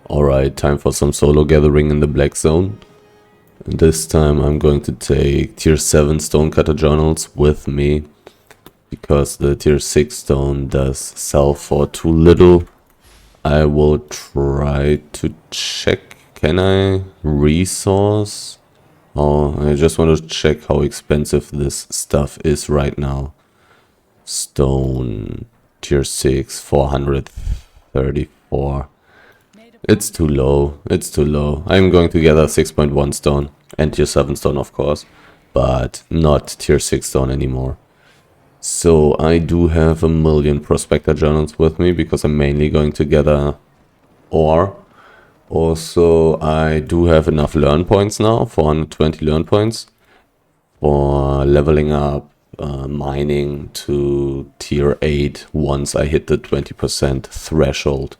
Alright, time for some solo gathering in the black zone. And this time I'm going to take tier 7 stonecutter journals with me, because the tier 6 stone does sell for too little. I will try to check, can I resource? Oh, I just want to check how expensive this stuff is right now. Stone, tier 6, 434. It's too low, it's too low. I'm going to gather 6.1 stone, and tier 7 stone of course, but not tier 6 stone anymore. So I do have a million prospector journals with me, because I'm mainly going to gather ore. Also, I do have enough learn points now, 420 learn points, for leveling up mining to tier 8 once I hit the 20% threshold.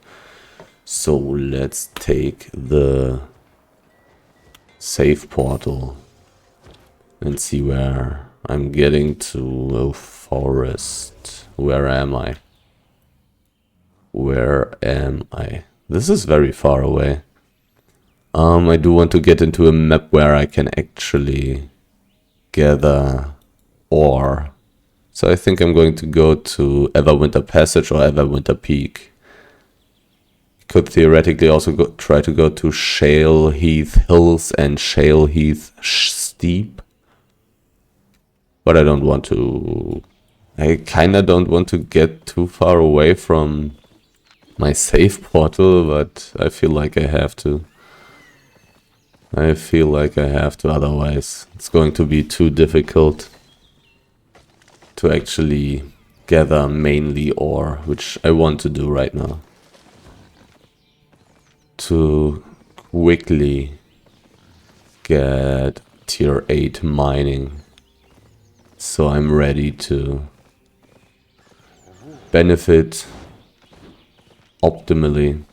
So let's take the save portal and see where I'm getting to. A forest. Where am I? Where am I? This is very far away. I do want to get into a map where I can actually gather ore. So I think I'm going to go to Everwinter Passage or Everwinter Peak. Could theoretically also try to go to Shale Heath Hills and Shale Heath Steep. But I don't want to... I kinda don't want to get too far away from my save portal, but I feel like I have to. I feel like I have to, otherwise it's going to be too difficult to actually gather mainly ore, which I want to do right now. To quickly get tier 8 mining, so I'm ready to benefit optimally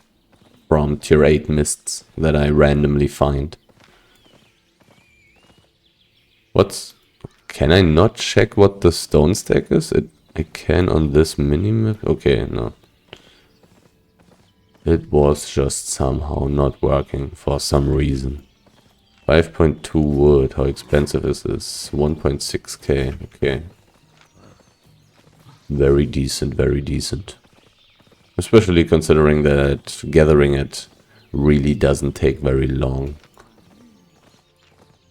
from tier 8 mists that I randomly find. Can I not check what the stone stack is? I can on this minimap. Okay, no. It was just somehow not working for some reason. 5.2 wood, how expensive is this? 1.6k, okay. Very decent, very decent. Especially considering that gathering it really doesn't take very long.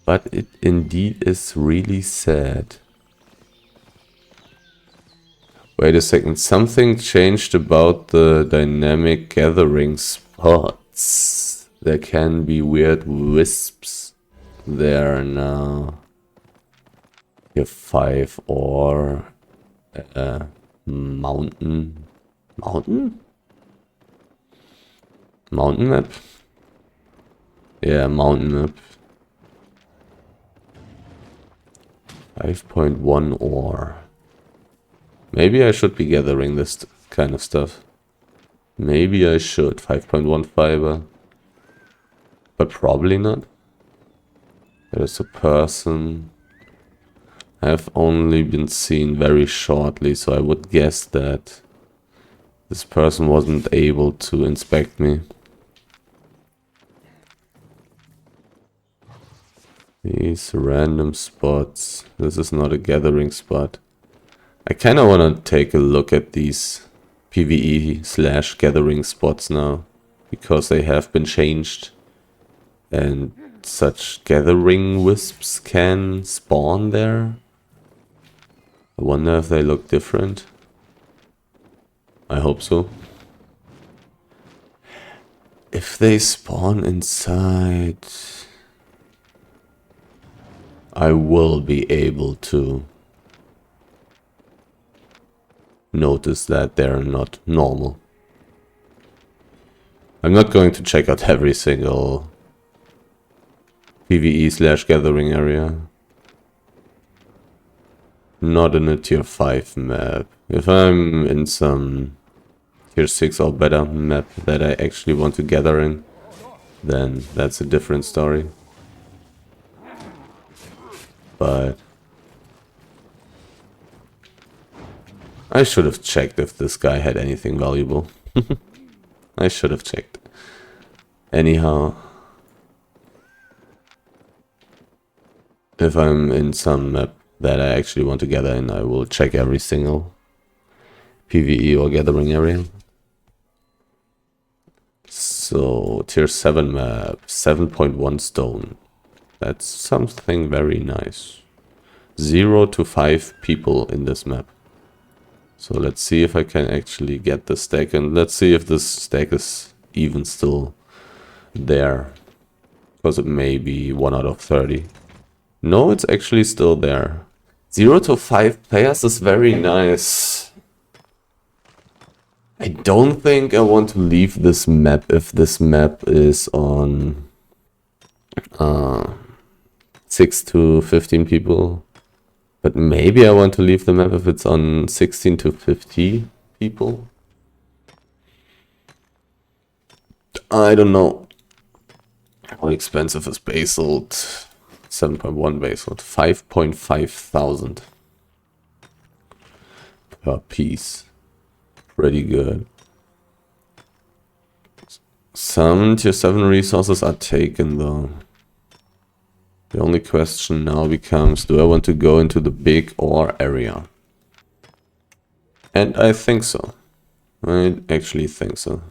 But it indeed is really sad. Wait a second, something changed about the dynamic gathering spots. There can be weird wisps there now. Here 5 or mountain. Mountain? Mountain map? Yeah, mountain map. 5.1 ore. Maybe I should be gathering this kind of stuff. Maybe I should. 5.1 fiber. But probably not. There's a person. I have only been seen very shortly, so I would guess that this person wasn't able to inspect me. These random spots. This is not a gathering spot. I kind of want to take a look at these PvE/gathering spots now, because they have been changed and such gathering wisps can spawn there. I wonder if they look different. I hope so. If they spawn inside, I will be able to notice that they're not normal. I'm not going to check out every single PvE/gathering area. Not in a tier 5 map. If I'm in some tier 6 or better map that I actually want to gather in, then that's a different story. But I should have checked if this guy had anything valuable. I should have checked. Anyhow, if I'm in some map that I actually want to gather in, I will check every single PvE or gathering area. So, tier 7 map, 7.1 stone. That's something very nice. 0 to 5 people in this map. So let's see if I can actually get the stack, and let's see if this stack is even still there. Because it may be 1 out of 30. No, it's actually still there. 0 to 5 players is very nice. I don't think I want to leave this map if this map is on 6 to 15 people. But maybe I want to leave the map if it's on 16 to 50 people. I don't know. How expensive is basalt? 7.1 basalt. 5.5 thousand per piece. Pretty good. Some tier 7 resources are taken though. The only question now becomes, do I want to go into the big ore area? And I think so. I actually think so.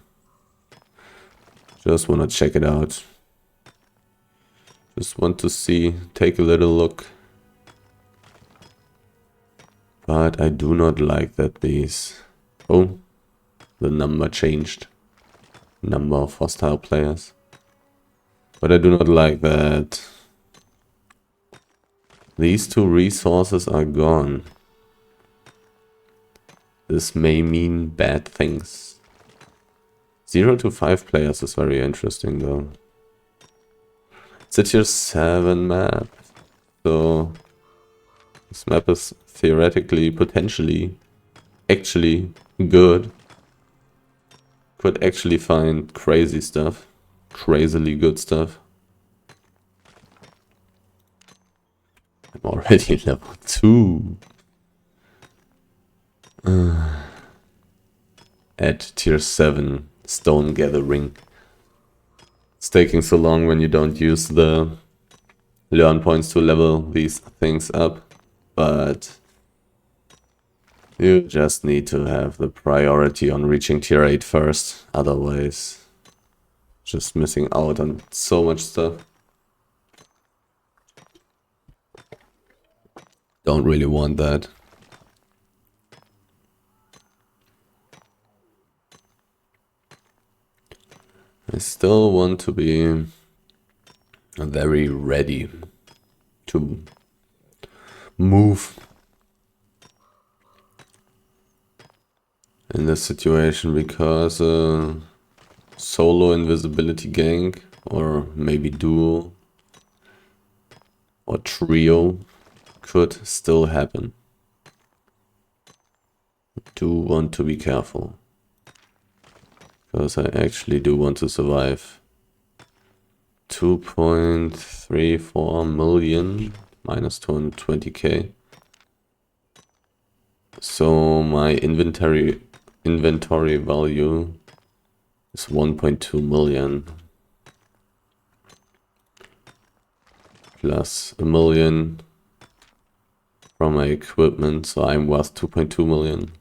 Just want to check it out. Just want to see, take a little look. But I do not like that these... Oh, the number changed. Number of hostile players. But I do not like that these two resources are gone. This may mean bad things. 0 to 5 players is very interesting though. It's a tier 7 map. So this map is theoretically, potentially, actually good. Could actually find crazy stuff. Crazily good stuff. I'm already level 2. At tier 7 stone gathering. It's taking so long when you don't use the learn points to level these things up, but you just need to have the priority on reaching tier 8 first, otherwise just missing out on so much stuff. Don't really want that. I still want to be very ready to move in this situation, because solo invisibility gang, or maybe duo or trio, could still happen. Do want to be careful, because I actually do want to survive. 2.34 million minus 220k. So my inventory value is 1.2 million. Plus a million from my equipment, so I'm worth 2.2 million.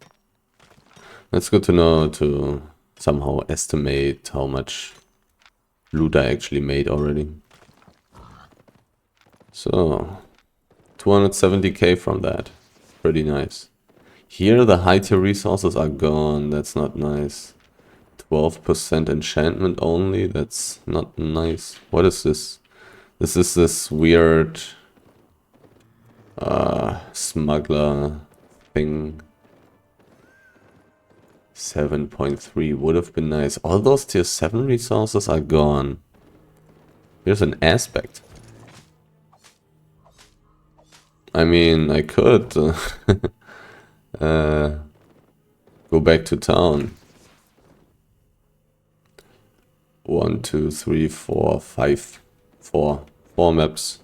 That's good to know, to somehow estimate how much loot I actually made already. So 270k from that. Pretty nice. Here the high tier resources are gone. That's not nice. 12% enchantment only. That's not nice. What is this? This is this weird smuggler thing. 7.3 would have been nice. All those tier 7 resources are gone. Here's an aspect. I mean, I could go back to town. 1, 2, 3, 4, 5, 4 maps.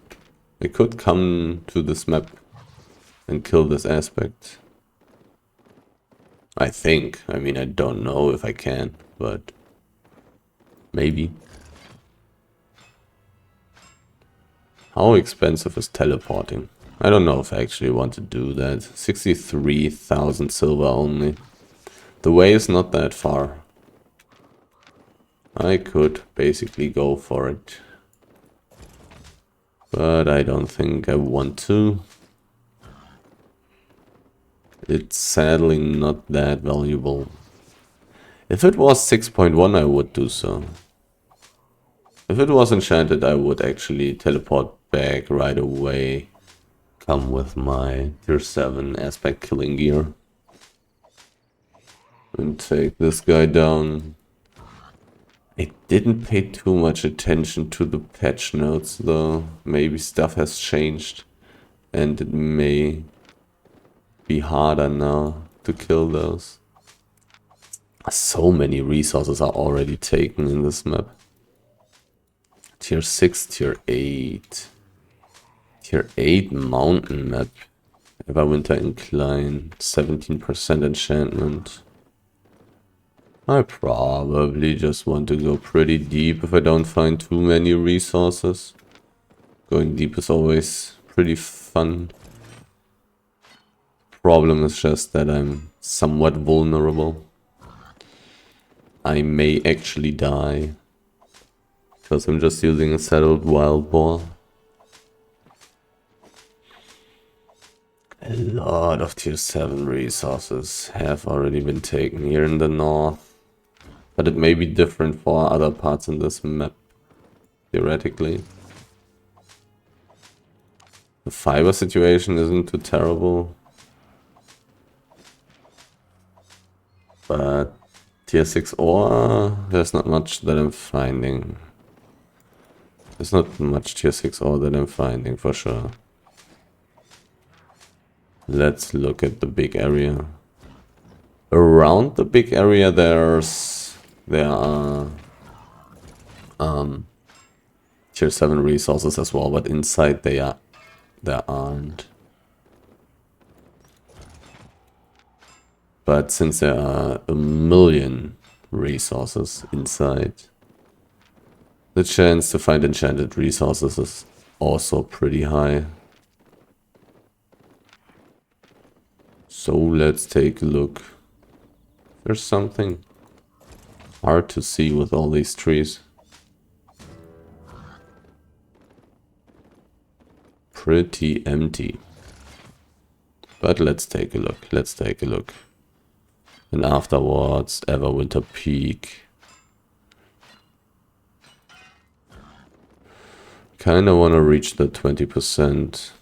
I could come to this map and kill this aspect. I think. I mean, I don't know if I can, but maybe. How expensive is teleporting? I don't know if I actually want to do that. 63,000 silver only. The way is not that far. I could basically go for it. But I don't think I want to. It's sadly not that valuable. If it was 6.1 I would do so. If it was enchanted I would actually teleport back right away. Come with my tier 7 aspect killing gear. And take this guy down. I didn't pay too much attention to the patch notes though. Maybe stuff has changed. And it may be harder now to kill those. So many resources are already taken in this map. Tier 6, tier 8. Tier 8 mountain map. Everwinter Incline, 17% enchantment. I probably just want to go pretty deep if I don't find too many resources. Going deep is always pretty fun. Problem is just that I'm somewhat vulnerable. I may actually die. Because I'm just using a settled wild boar. A lot of tier 7 resources have already been taken here in the north. But it may be different for other parts in this map, theoretically. The fiber situation isn't too terrible. But tier 6 ore, there's not much that I'm finding. There's not much tier 6 ore that I'm finding for sure. Let's look at the big area. Around the big area there are tier 7 resources as well, but inside there aren't. But since there are a million resources inside, the chance to find enchanted resources is also pretty high. So let's take a look. There's something hard to see with all these trees. Pretty empty. But let's take a look. Let's take a look. And afterwards, Everwinter Peak. Kinda wanna reach the 20%.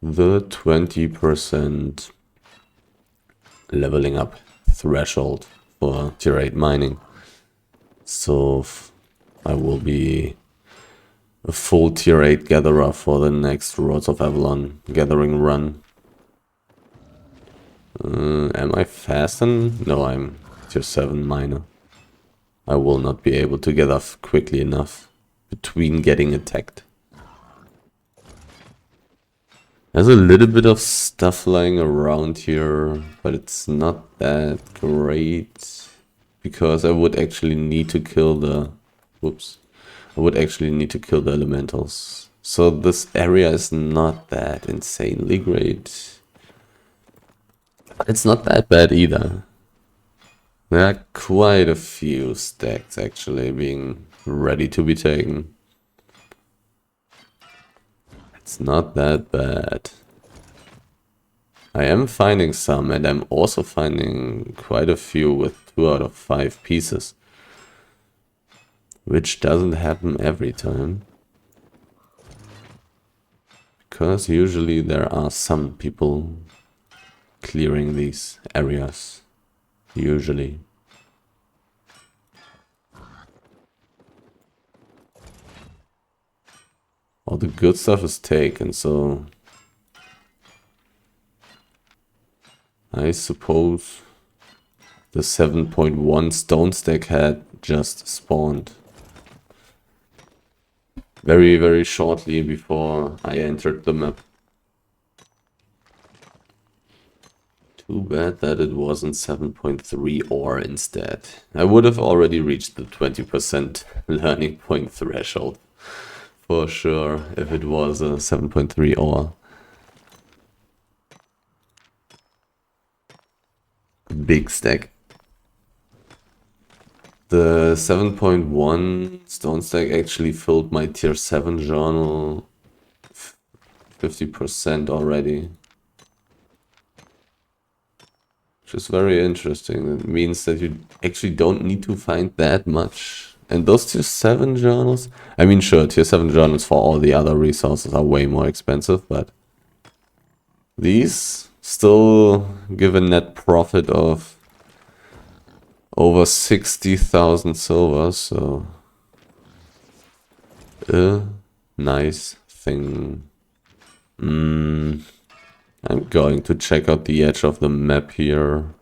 The 20% leveling up threshold for tier 8 mining. So I will be a full tier 8 gatherer for the next Roads of Avalon gathering run. Am I faster? No, I'm tier 7 miner. I will not be able to gather quickly enough between getting attacked. There's a little bit of stuff lying around here, but it's not that great. Because I would actually need to kill the... Whoops. I would actually need to kill the elementals. So this area is not that insanely great. But it's not that bad either. There are quite a few stacks actually being ready to be taken. It's not that bad. I am finding some, and I'm also finding quite a few with 2 out of 5 pieces. Which doesn't happen every time. Because usually there are some people clearing these areas. Usually. All the good stuff is taken, so I suppose the 7.1 stone stack had just spawned very, very shortly before I entered the map. Too bad that it wasn't 7.3 ore instead. I would have already reached the 20% learning point threshold. For sure, if it was a 7.3 ore. Big stack. The 7.1 stone stack actually filled my tier 7 journal 50% already. Which is very interesting. It means that you actually don't need to find that much. And those tier 7 journals, I mean sure, tier 7 journals for all the other resources are way more expensive, but these still give a net profit of over 60,000 silver, so a nice thing. I'm going to check out the edge of the map here.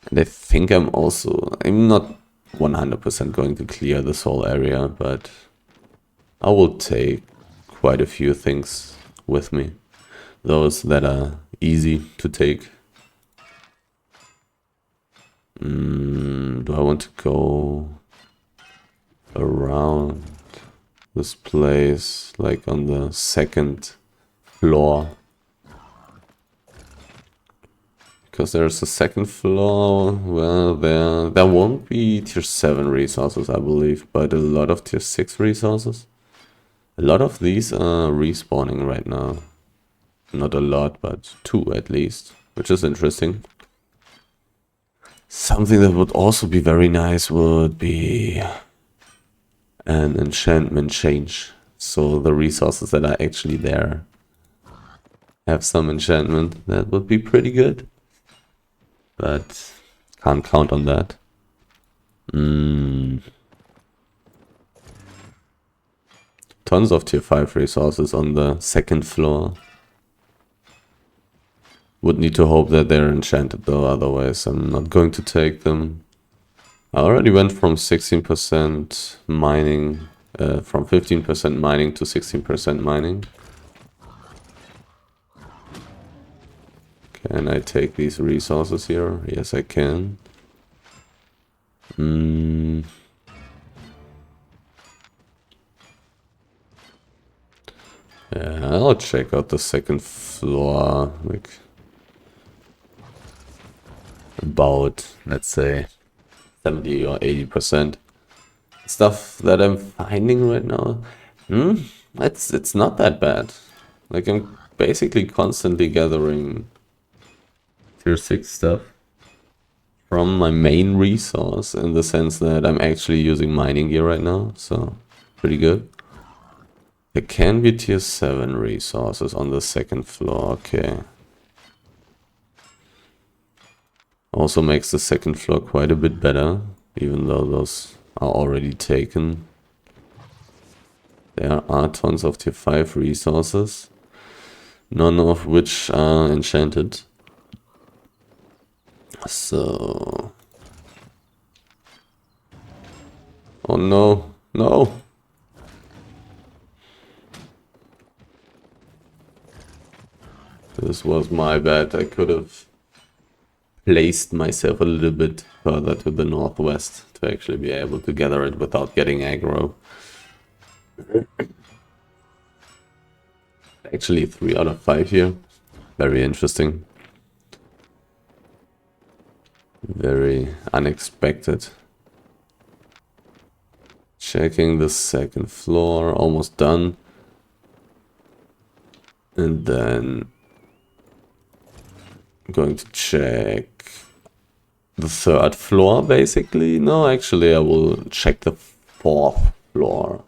And I think I'm not 100% going to clear this whole area, but I will take quite a few things with me. Those that are easy to take. Do I want to go around this place, like on the second floor? Because there's a second floor. Well, there won't be tier 7 resources, I believe, but a lot of tier 6 resources. A lot of these are respawning right now. Not a lot, but 2 at least, which is interesting. Something that would also be very nice would be an enchantment change. So the resources that are actually there have some enchantment. That would be pretty good. But can't count on that. Tons of tier 5 resources on the second floor. Would need to hope that they're enchanted though, otherwise I'm not going to take them. I already went from 16% mining, from 15% mining to 16% mining. Can I take these resources here? Yes, I can. Yeah, I'll check out the second floor, like about, let's say, 70 or 80%. Stuff that I'm finding right now, it's not that bad. Like, I'm basically constantly gathering tier 6 stuff from my main resource, in the sense that I'm actually using mining gear right now, so pretty good. There can be tier 7 resources on the second floor, okay. Also makes the second floor quite a bit better, even though those are already taken. There are tons of tier 5 resources, none of which are enchanted. So... oh no, no! This was my bad. I could have placed myself a little bit further to the northwest to actually be able to gather it without getting aggro. Actually 3 out of 5 here. Very interesting. Very unexpected. Checking the second floor, almost done. And then I'm going to check the third floor, basically. No, actually I will check the fourth floor,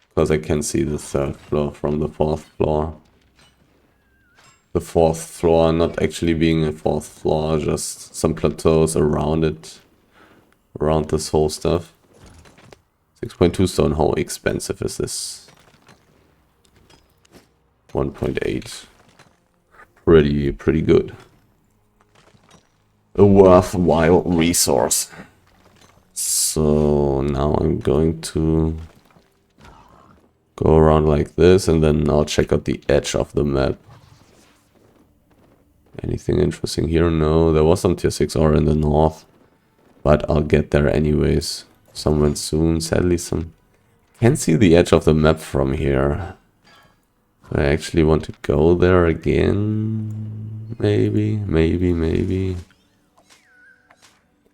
because I can see the third floor from the fourth floor. The fourth floor not actually being a fourth floor, just some plateaus around it, around this whole stuff. 6.2 stone, how expensive is this? 1.8. Pretty good. A worthwhile resource. So now I'm going to Go around like this, and then I'll check out the edge of the map. Anything interesting here? No, there was some tier 6 ore in the north. But I'll get there anyways. Somewhere soon. Sadly, can't see the edge of the map from here. I actually want to go there again. Maybe.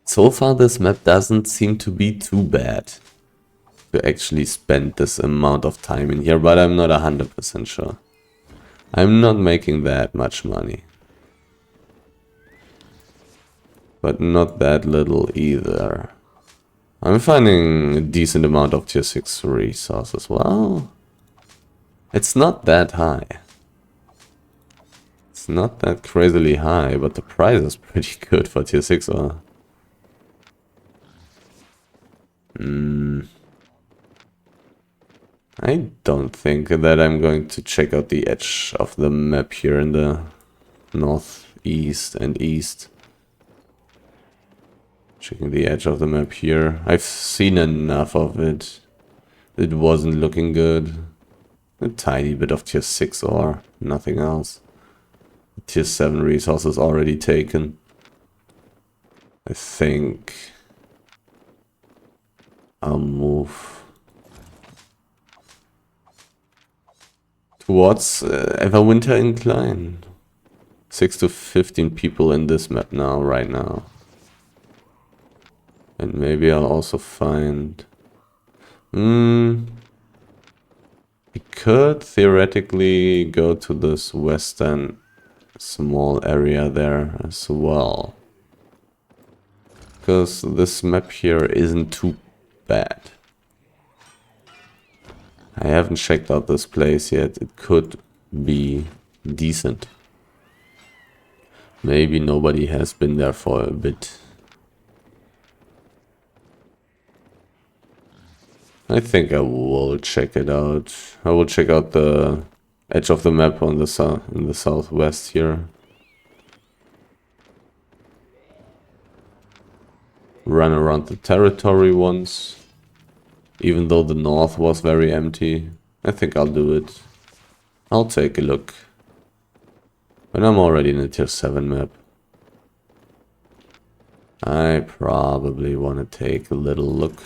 So far, this map doesn't seem to be too bad to actually spend this amount of time in here, but I'm not 100% sure. I'm not making that much money. But not that little either. I'm finding a decent amount of tier 6 resources. Well, it's not that high. It's not that crazily high, but the price is pretty good for tier 6. I don't think that I'm going to check out the edge of the map here in the northeast and east. Checking the edge of the map here. I've seen enough of it. It wasn't looking good. A tiny bit of tier 6 ore, nothing else. Tier 7 resources already taken. I think I'll move towards Everwinter Incline. 6 to 15 people in this map now, right now. And maybe I'll also find... I could theoretically go to this western small area there as well. Because this map here isn't too bad. I haven't checked out this place yet. It could be decent. Maybe nobody has been there for a bit. I think I will check it out. I will check out the edge of the map on the in the southwest here. Run around the territory once. Even though the north was very empty. I think I'll do it. I'll take a look. When I'm already in a tier 7 map. I probably want to take a little look.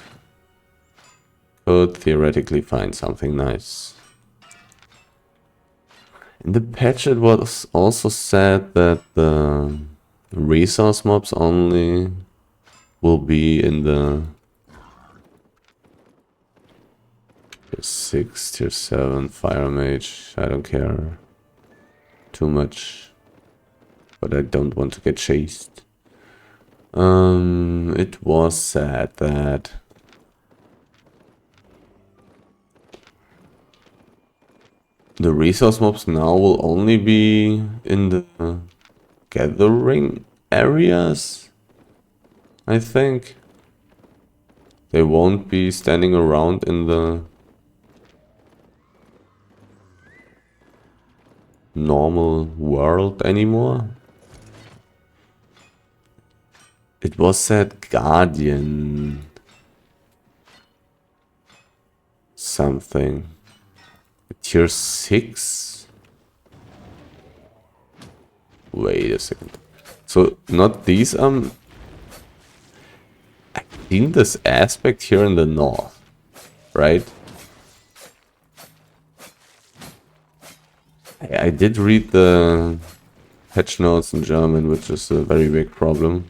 Could theoretically find something nice. In the patch it was also said that the resource mobs only will be in the tier 6, tier 7, fire mage. I don't care too much. But I don't want to get chased. It was said that the resource mobs now will only be in the gathering areas, I think. They won't be standing around in the normal world anymore. It was said Guardian something. Tier 6? Wait a second. So, not these, I've seen this aspect here in the north, right? I did read the patch notes in German, which is a very big problem.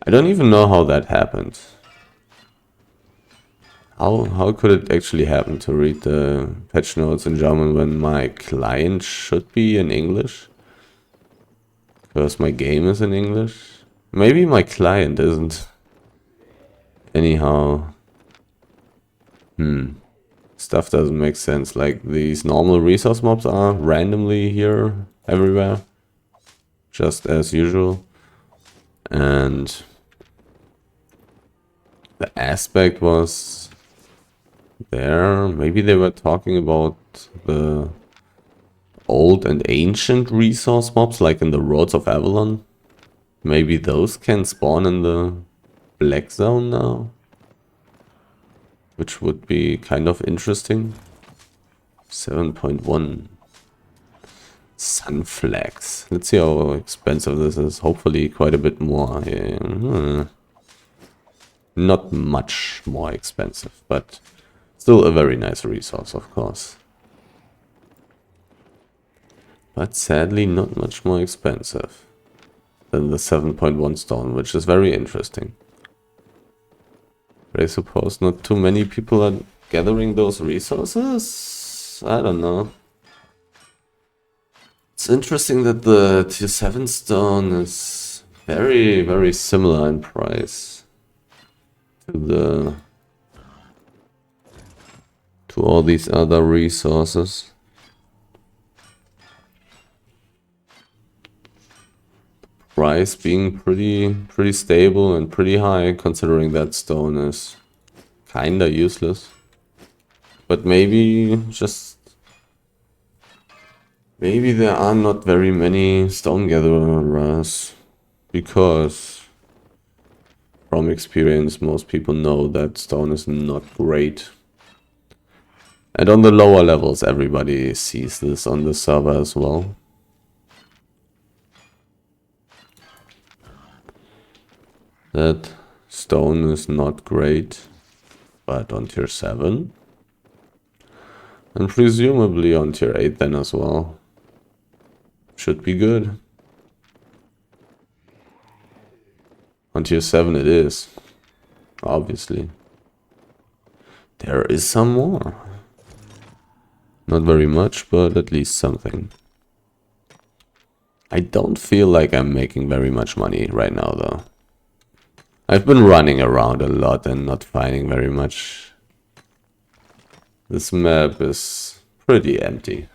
I don't even know how that happened. How could it actually happen to read the patch notes in German when my client should be in English? Because my game is in English? Maybe my client isn't. Anyhow. Stuff doesn't make sense. Like, these normal resource mobs are randomly here, everywhere. Just as usual. And the aspect was there. Maybe they were talking about the old and ancient resource mobs, like in the Roads of Avalon. Maybe those can spawn in the Black Zone now. which would be kind of interesting. 7.1 sunflags. Let's see how expensive this is. Hopefully quite a bit more. Yeah. Not much more expensive, but still a very nice resource, of course. But sadly not much more expensive than the 7.1 stone, which is very interesting. But I suppose not too many people are gathering those resources? I don't know. It's interesting that the tier 7 stone is very, very similar in price to all these other resources. Price being pretty stable and pretty high, considering that stone is kinda useless. But maybe there are not very many stone gatherers, because from experience most people know that stone is not great. And on the lower levels everybody sees this on the server as well. That stone is not great, but on tier 7, and presumably on tier 8 then as well, should be good. On tier 7 it is, obviously. There is some more. Not very much, but at least something. I don't feel like I'm making very much money right now though. I've been running around a lot and not finding very much. This map is pretty empty.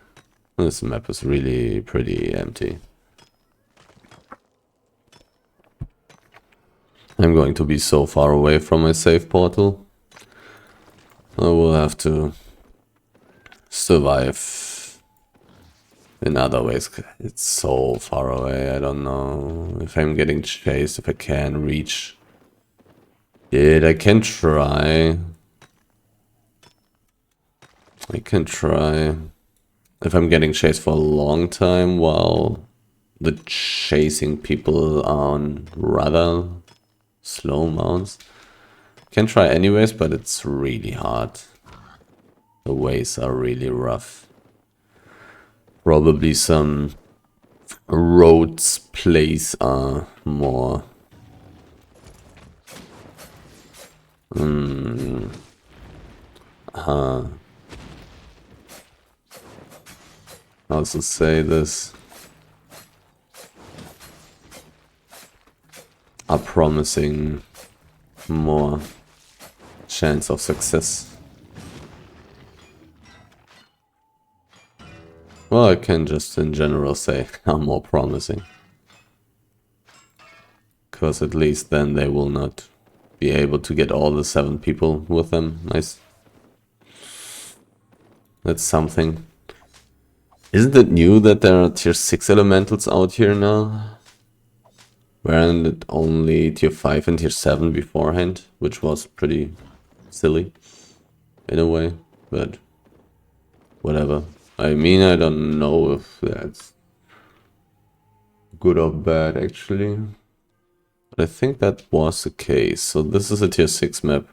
This map is really pretty empty. I'm going to be so far away from my save portal. I will have to survive in other ways. It's so far away. I don't know if I'm getting chased, if I can reach it. I can try. If I'm getting chased for a long time while the chasing people are on rather slow mounts. Can try anyways, but it's really hard. The ways are really rough. Probably some roads place are more how to say this, are promising more chance of success. Well, I can just in general say are more promising, because at least then they will not be able to get all the 7 people with them. Nice. That's something. Isn't it new that there are tier 6 elementals out here now? Weren't it only tier 5 and tier 7 beforehand? Which was pretty silly in a way, but whatever. I mean, I don't know if that's good or bad actually. But I think that was the case. So this is a tier 6 map.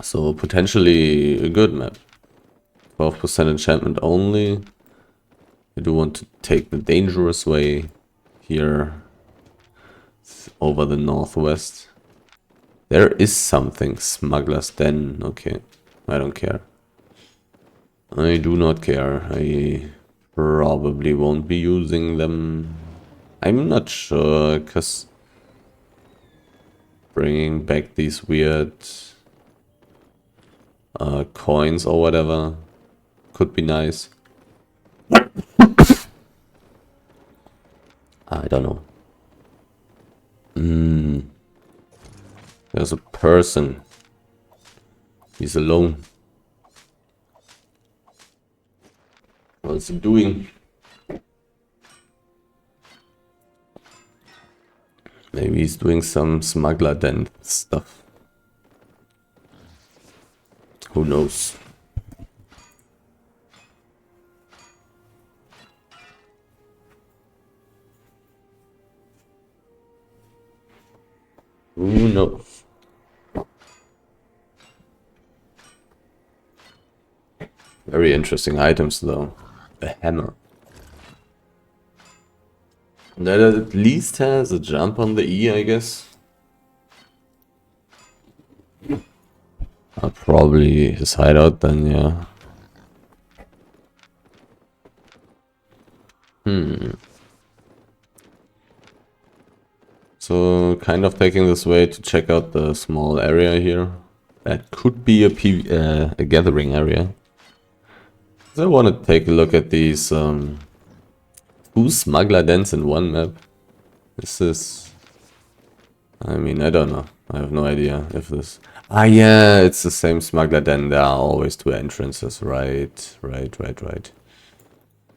So potentially a good map. 12% enchantment only. I do want to take the dangerous way here over the northwest. There is something. Smuggler's Den. Okay. I don't care. I do not care. I probably won't be using them. I'm not sure, because bringing back these weird coins or whatever could be nice. I don't know. There's a person. He's alone. What's he doing? Maybe he's doing some smuggler den stuff. Who knows? Who knows? Very interesting items though. A hammer. That at least has a jump on the E, I guess. Probably his hideout then, yeah. So, kind of taking this way to check out the small area here. That could be a gathering area. So I want to take a look at these two smuggler dens in one map. This is... I mean, I don't know. I have no idea if this... Ah, yeah, it's the same smuggler den. There are always two entrances. Right.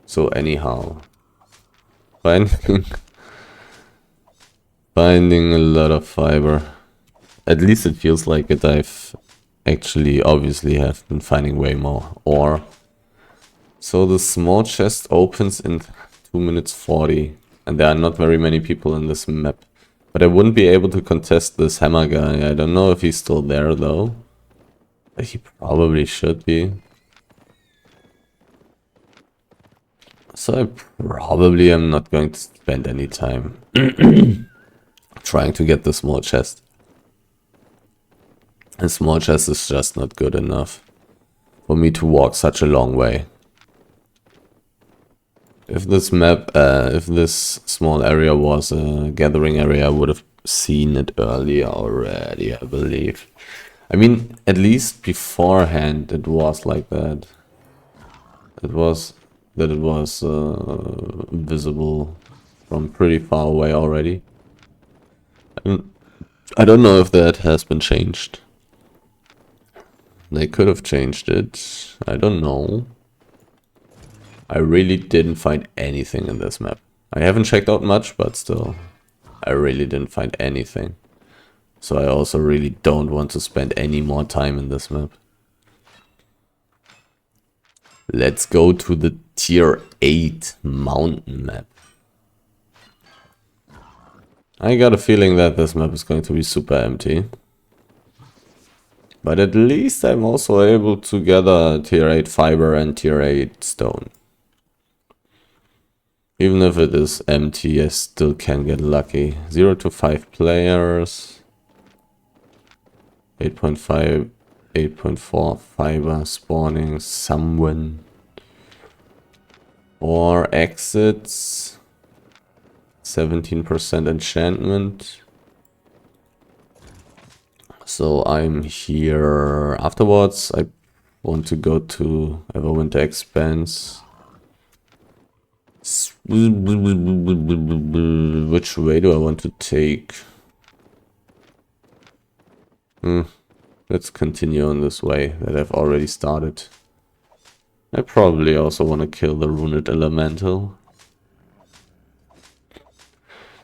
So anyhow... Finding a lot of fiber. At least it feels like it. I've actually obviously have been finding way more ore. So the small chest opens in 2 minutes 40. And there are not very many people in this map. But I wouldn't be able to contest this hammer guy. I don't know if he's still there though. But he probably should be. So I probably am not going to spend any time trying to get the small chest. A small chest is just not good enough for me to walk such a long way. If this map, if this small area was a gathering area, I would have seen it earlier already, I believe. I mean, at least beforehand it was like that. It was visible from pretty far away already. I don't know if that has been changed. They could have changed it. I don't know. I really didn't find anything in this map. I haven't checked out much, but still, I really didn't find anything. So I also really don't want to spend any more time in this map. Let's go to the tier 8 mountain map. I got a feeling that this map is going to be super empty. But at least I'm also able to gather tier 8 fiber and tier 8 stone. Even if it is empty, I still can get lucky. 0 to 5 players. 8.5, 8.4 fiber spawning someone. Or exits. 17% enchantment. So I'm here afterwards. I want to go to Everwinter Expanse. Which way do I want to take? Let's continue on this way that I've already started. I probably also want to kill the Runed Elemental.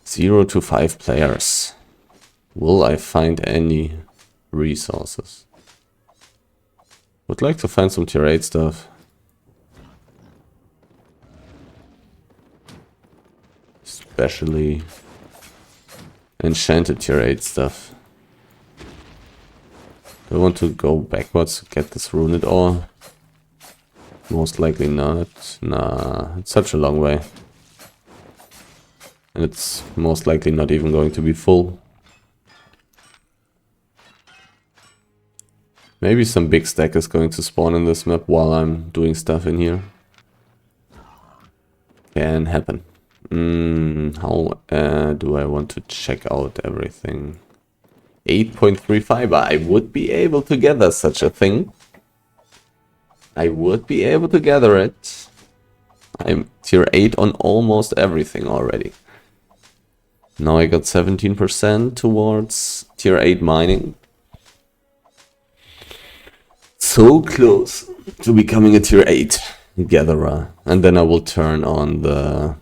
0 to 5 players. Will I find any resources? Would like to find some tier 8 stuff. Especially enchanted tier 8 stuff. Do I want to go backwards to get this Runed ore? Most likely not. Nah, it's such a long way. And it's most likely not even going to be full. Maybe some big stack is going to spawn in this map while I'm doing stuff in here. Can happen. How do I want to check out everything? 8.3 fiber. I would be able to gather such a thing. I would be able to gather it. I'm tier 8 on almost everything already. Now I got 17% towards tier 8 mining. So close to becoming a tier 8 gatherer. And then I will turn on the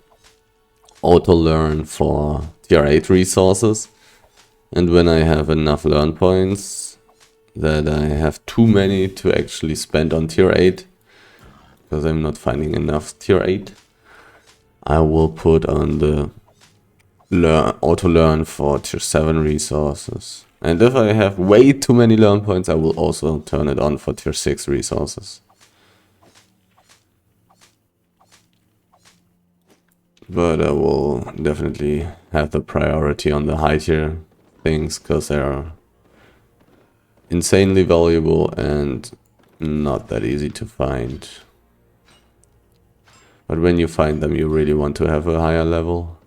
auto learn for tier 8 resources. And when I have enough learn points, that I have too many to actually spend on tier 8, because I'm not finding enough tier 8. I will put on the auto learn for tier 7 resources. And if I have way too many learn points, I will also turn it on for tier 6 resources. But I will definitely have the priority on the high tier things, because they are insanely valuable and not that easy to find. But when you find them, you really want to have a higher level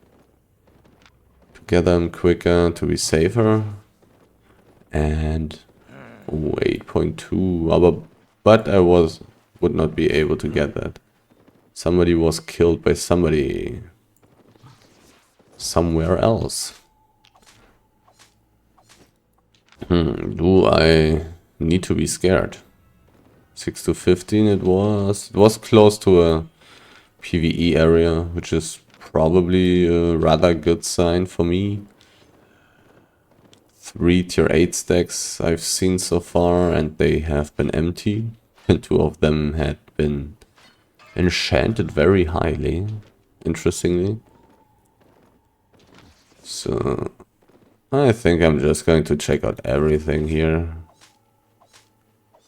to get them quicker, to be safer. And 8.2, but I would not be able to get that. Somebody was killed by somebody somewhere else. Do I need to be scared? 6 to 15 it was. It was close to a PvE area, which is probably a rather good sign for me. 3 tier 8 stacks I've seen so far, and they have been empty. And 2 of them had been enchanted very highly, interestingly. So I think I'm just going to check out everything here.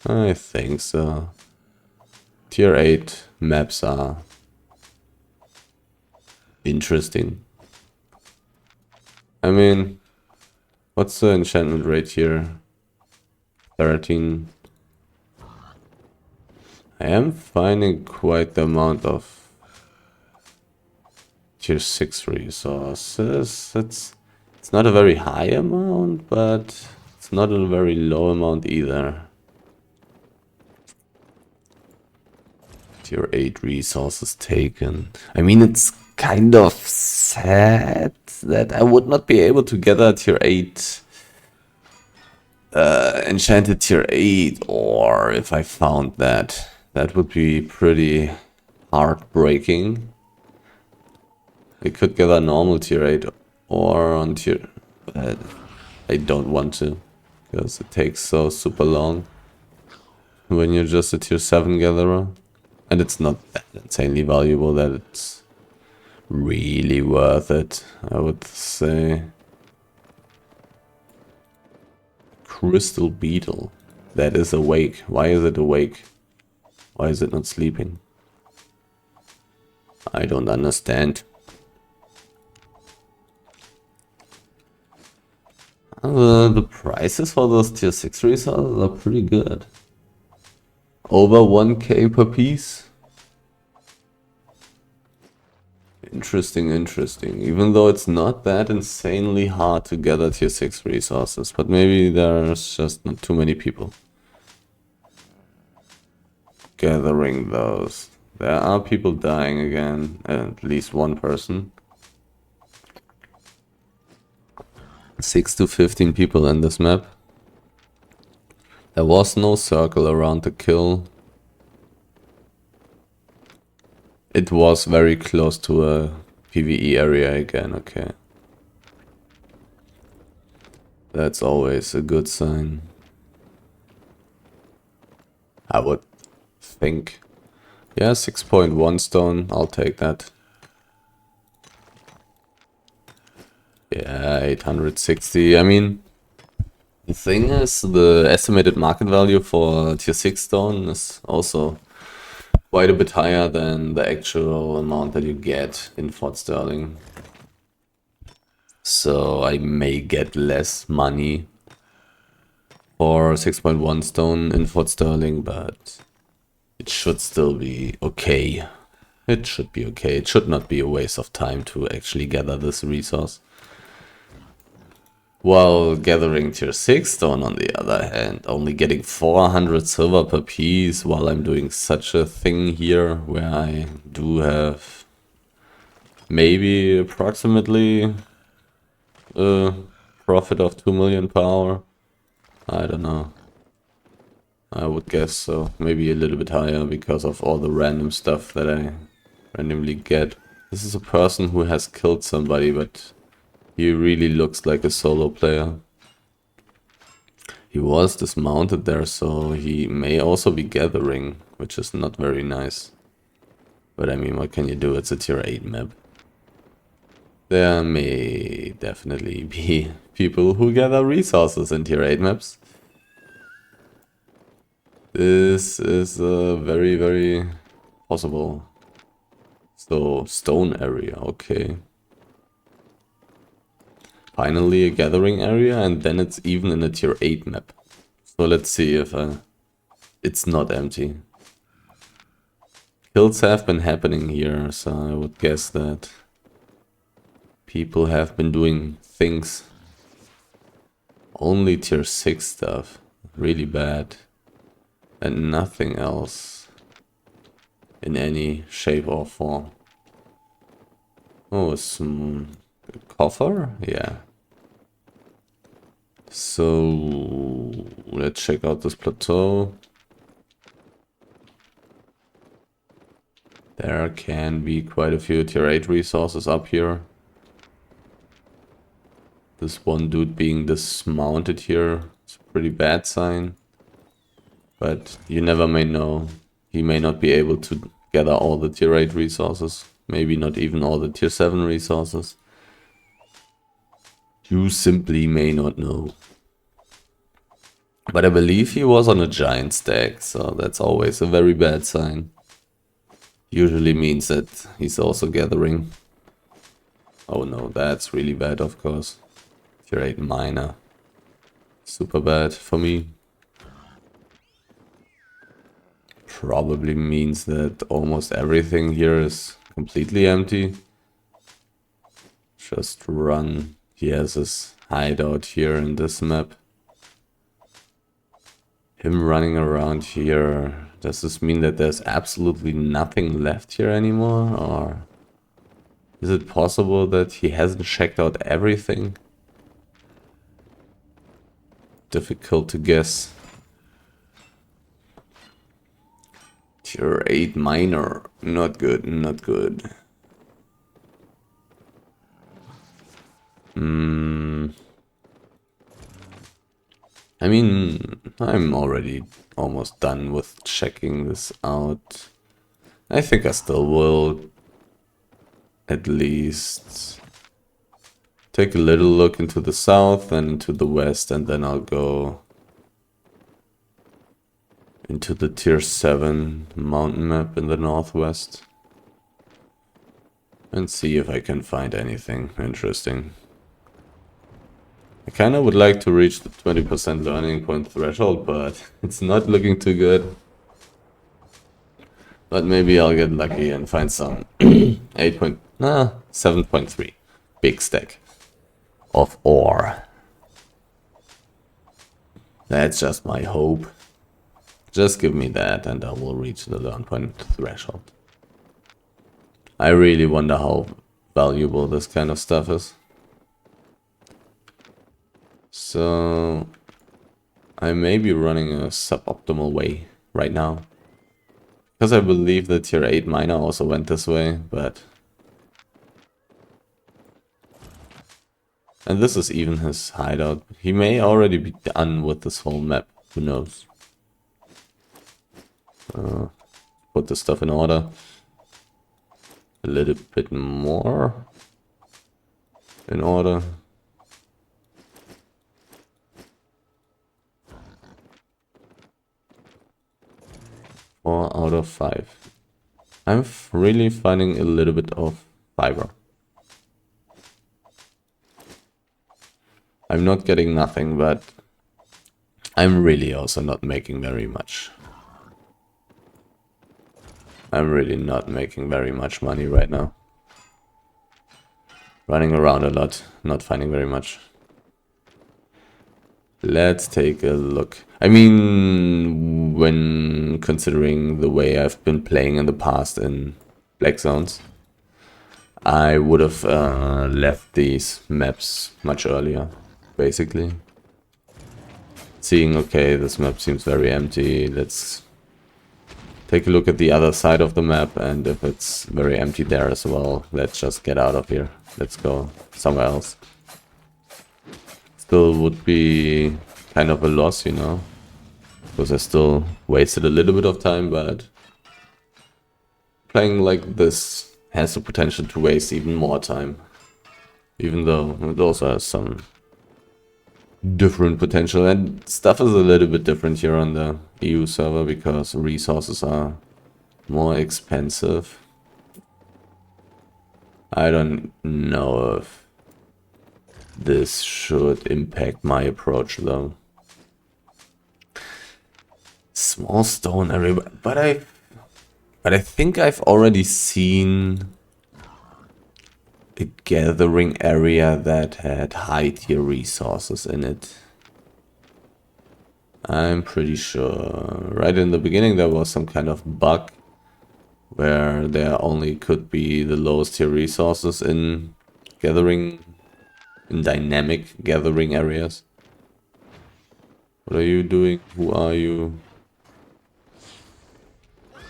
I think so. Tier 8 maps are interesting. I mean, what's the enchantment rate here? 13. I am finding quite the amount of tier 6 resources. It's not a very high amount, but it's not a very low amount either. Tier 8 resources taken. I mean, it's kind of sad that I would not be able to get a tier 8 enchanted tier 8, or if I found that, that would be pretty heartbreaking. I could get a normal tier 8 or on tier, but I don't want to, because it takes so super long when you're just a tier 7 gatherer. And it's not that insanely valuable that it's really worth it, I would say. Crystal beetle. That is awake. Why is it awake? Why is it not sleeping? I don't understand. The prices for those tier 6 resources are pretty good. Over 1k per piece. Interesting, interesting. Even though it's not that insanely hard to gather tier 6 resources, but maybe there's just not too many people gathering those. There are people dying again, at least one person. 6 to 15 people in this map. There was no circle around the kill. It was very close to a PvE area again, okay. That's always a good sign, I would think. Yeah, 6.1 stone, I'll take that. Yeah, 860, I mean, the thing is, the estimated market value for tier 6 stone is also quite a bit higher than the actual amount that you get in Fort Sterling. So I may get less money for 6.1 stone in Fort Sterling, but it should still be okay. It should be okay. It should not be a waste of time to actually gather this resource. While gathering tier 6 stone, on the other hand, only getting 400 silver per piece, while I'm doing such a thing here, where I do have maybe approximately a profit of 2 million per hour. I don't know. I would guess so. Maybe a little bit higher because of all the random stuff that I randomly get. This is a person who has killed somebody, but he really looks like a solo player. He was dismounted there, so he may also be gathering, which is not very nice. But I mean, what can you do? It's a tier 8 map. There may definitely be people who gather resources in tier 8 maps. This is very, very possible. So, stone area, okay. Finally a gathering area, and then it's even in a tier 8 map. So let's see if it's not empty. Kills have been happening here, so I would guess that people have been doing things. Only tier 6 stuff. Really bad. And nothing else in any shape or form. Oh, some coffer? Yeah. So let's check out this plateau. There can be quite a few tier 8 resources up here. This one dude being dismounted here, it's a pretty bad sign. But you never may know. He may not be able to gather all the tier 8 resources. Maybe not even all the tier 7 resources. You simply may not know. But I believe he was on a giant stack, so that's always a very bad sign. Usually means that he's also gathering. Oh no, that's really bad, of course. Tier 8 miner. Super bad for me. Probably means that almost everything here is completely empty. Just run. He has his hideout here in this map. Him running around here. Does this mean that there's absolutely nothing left here anymore? Or is it possible that he hasn't checked out everything? Difficult to guess. Tier 8 miner. Not good, not good. I mean, I'm already almost done with checking this out. I think I still will at least take a little look into the south and into the west, and then I'll go into the tier 7 mountain map in the northwest and see if I can find anything interesting. I kinda would like to reach the 20% learning point threshold, but it's not looking too good. But maybe I'll get lucky and find some 7.3 big stack of ore. That's just my hope. Just give me that and I will reach the learn point threshold. I really wonder how valuable this kind of stuff is. So I may be running a suboptimal way right now. Because I believe the tier 8 miner also went this way, but... And this is even his hideout. He may already be done with this whole map, who knows. Put the stuff in order. A little bit more in order. Four out of 5. I'm really finding a little bit of fiber. I'm not getting nothing, but I'm really also not making very much. I'm really not making very much money right now. Running around a lot, not finding very much. Let's take a look. I mean, when considering the way I've been playing in the past in Black Zones, I would have left these maps much earlier, basically. Seeing, okay, this map seems very empty, let's take a look at the other side of the map, and if it's very empty there as well, let's just get out of here. Let's go somewhere else. Still would be kind of a loss, you know, because I still wasted a little bit of time, but playing like this has the potential to waste even more time, even though it also has some different potential, and stuff is a little bit different here on the EU server because resources are more expensive. I don't know if this should impact my approach though. Small stone area, but I think I've already seen a gathering area that had high tier resources in it. I'm pretty sure. Right in the beginning there was some kind of bug where there only could be the lowest tier resources in dynamic gathering areas. What are you doing? Who are you?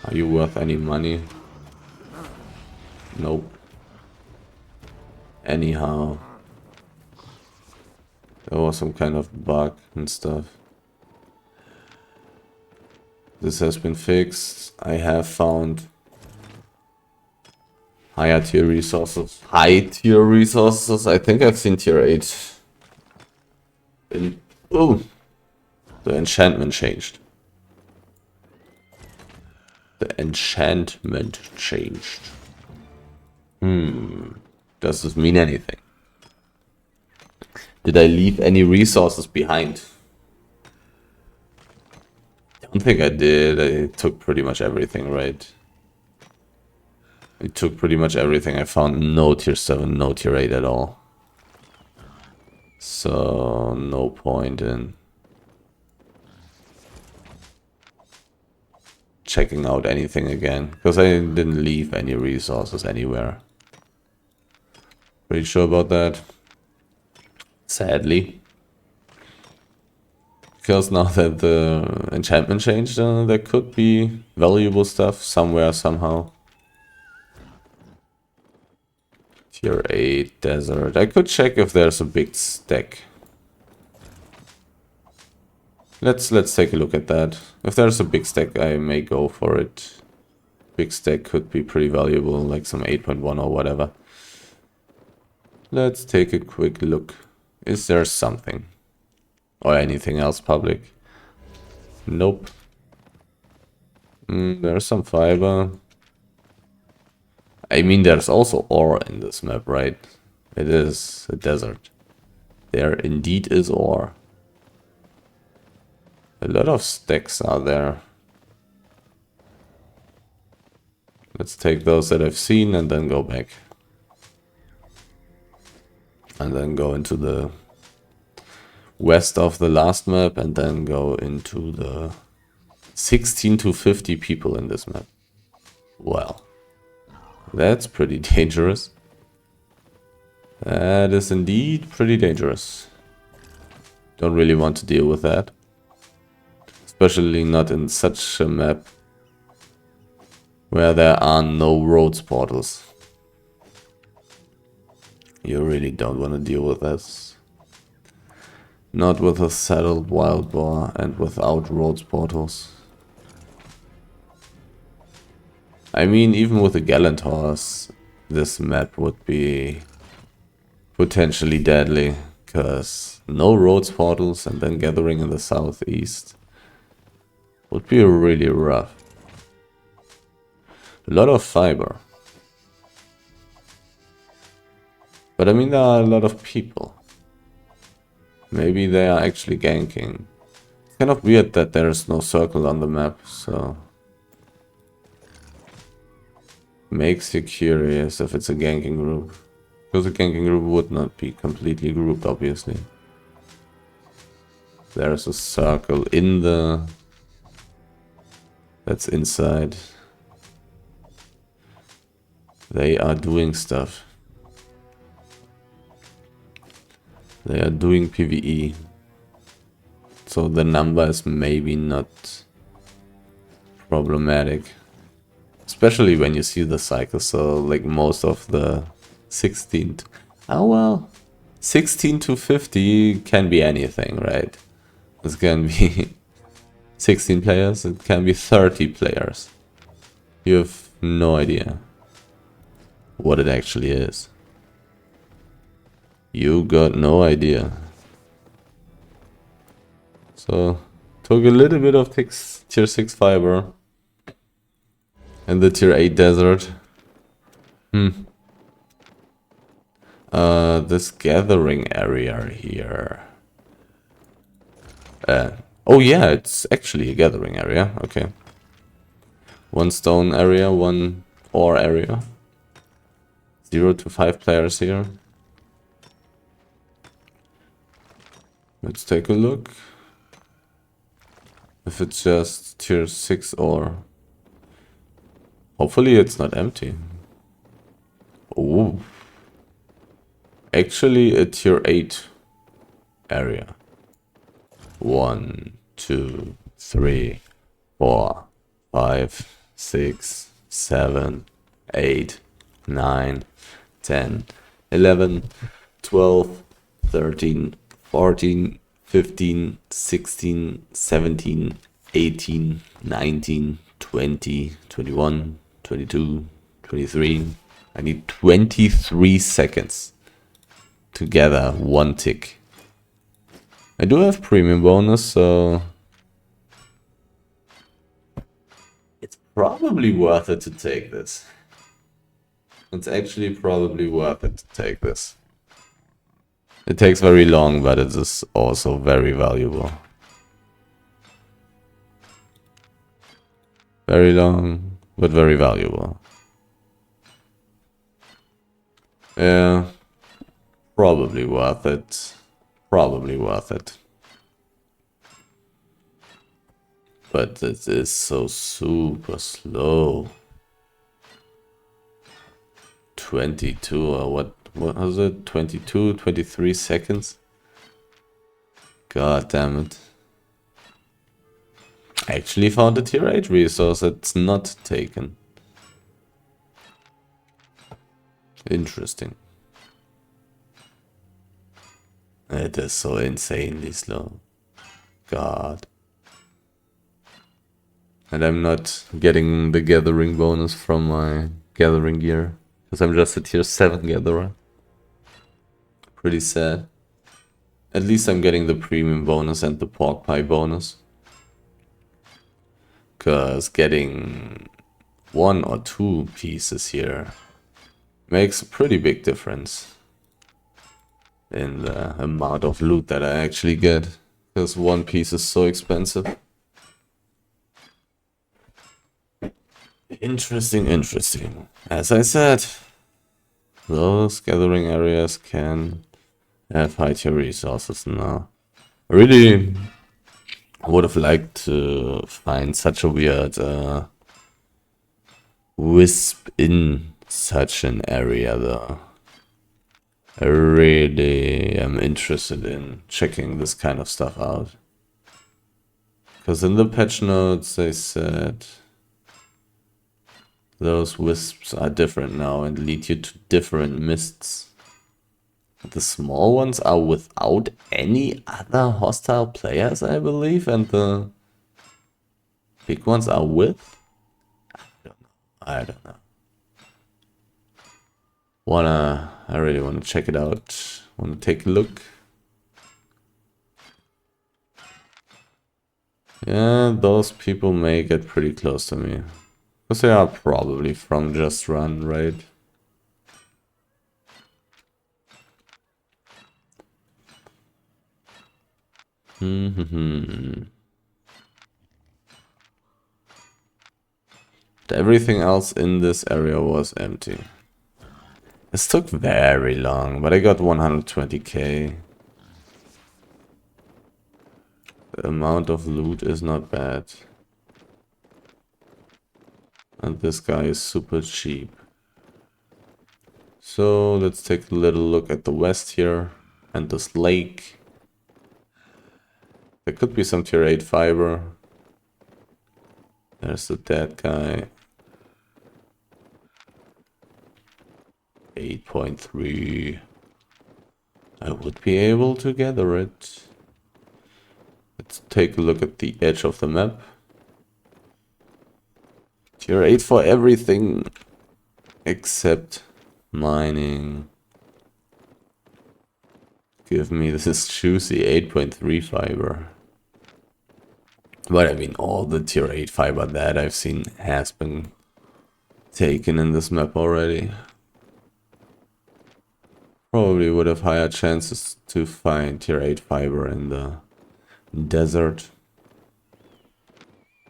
Are you worth any money? Nope. Anyhow, there was some kind of bug and stuff. This has been fixed. I have found higher tier resources. High tier resources? I think I've seen tier 8. Oh! The enchantment changed. The enchantment changed. Does this mean anything? Did I leave any resources behind? I don't think I did. I took pretty much everything, right? I took pretty much everything. I found no tier 7, no tier 8 at all. So, no point in checking out anything again, because I didn't leave any resources anywhere. Pretty sure about that. Sadly. Because now that the enchantment changed, there could be valuable stuff somewhere, somehow. Tier 8 desert. I could check if there's a big stack. Let's take a look at that. If there's a big stack, I may go for it. Big stack could be pretty valuable, like some 8.1 or whatever. Let's take a quick look. Is there something? Or anything else public? Nope. There's some fiber. I mean, there's also ore in this map, right? It is a desert. There indeed is ore. A lot of stacks are there. Let's take those that I've seen and then go back. And then go into the west of the last map and then go into the 16 to 50 people in this map. Well, that's pretty dangerous. That is indeed pretty dangerous. Don't really want to deal with that. Especially not in such a map where there are no roads portals. You really don't want to deal with this. Not with a saddled wild boar and without roads portals. I mean, even with a gallant horse, this map would be potentially deadly, because no roads portals and then gathering in the southeast would be really rough. A lot of fiber. But I mean, there are a lot of people. Maybe they are actually ganking. It's kind of weird that there is no circle on the map, so... Makes you curious if it's a ganking group. Because a ganking group would not be completely grouped, obviously. There's a circle in the... That's inside. They are doing stuff. They are doing PvE. So the number is maybe not problematic. Especially when you see the cycle. So like most of the 16 to, 16 to 50 can be anything, right? This can be 16 players, it can be 30 players. You have no idea what it actually is. You got no idea. So, took a little bit of tier 6 fiber. And the tier 8 desert. This gathering area here. Oh yeah, it's actually a gathering area. Okay. One stone area, one ore area. 0 to 5 players here. Let's take a look. If it's just tier 6 ore. Hopefully it's not empty. Oh. Actually a tier 8 area. 1, 2, 3, 4, 5, 6, 7, 8, 9, 10, 11, 12, 13, 14, 15, 16, 17, 18, 19, 20, 21, 22, 23. I need 23 seconds to gather one tick. I do have premium bonus, so it's probably worth it to take this. It's actually probably worth it to take this. It takes very long, but it is also very valuable. Very long, but very valuable. Yeah, probably worth it. Probably worth it. But it is so super slow. 22 or what was it? 22, 23 seconds? God damn it. I actually found a tier 8 resource that's not taken. Interesting. It is so insanely slow. God. And I'm not getting the gathering bonus from my gathering gear. Because I'm just a tier 7 gatherer. Pretty sad. At least I'm getting the premium bonus and the pork pie bonus. Because getting 1 or 2 pieces here makes a pretty big difference in the amount of loot that I actually get. Because 1 piece is so expensive. Interesting, interesting. As I said, those gathering areas can have high tier resources now. I really would have liked to find such a weird wisp in such an area though. I really am interested in checking this kind of stuff out. Because in the patch notes they said those wisps are different now and lead you to different mists. The small ones are without any other hostile players, I believe, and the big ones are with? I don't know. I really wanna check it out. Wanna take a look. Yeah, those people may get pretty close to me. Because they are probably from Just Run, right? Everything else in this area was empty. This took very long, but I got 120k. The amount of loot is not bad. And this guy is super cheap. So let's take a little look at the west here and this lake. There could be some tier 8 fiber. There's the dead guy. 8.3. I would be able to gather it. Let's take a look at the edge of the map. Tier 8 for everything except mining. Give me this juicy 8.3 fiber. But I mean, all the tier 8 fiber that I've seen has been taken in this map already. Probably would have higher chances to find tier 8 fiber in the desert.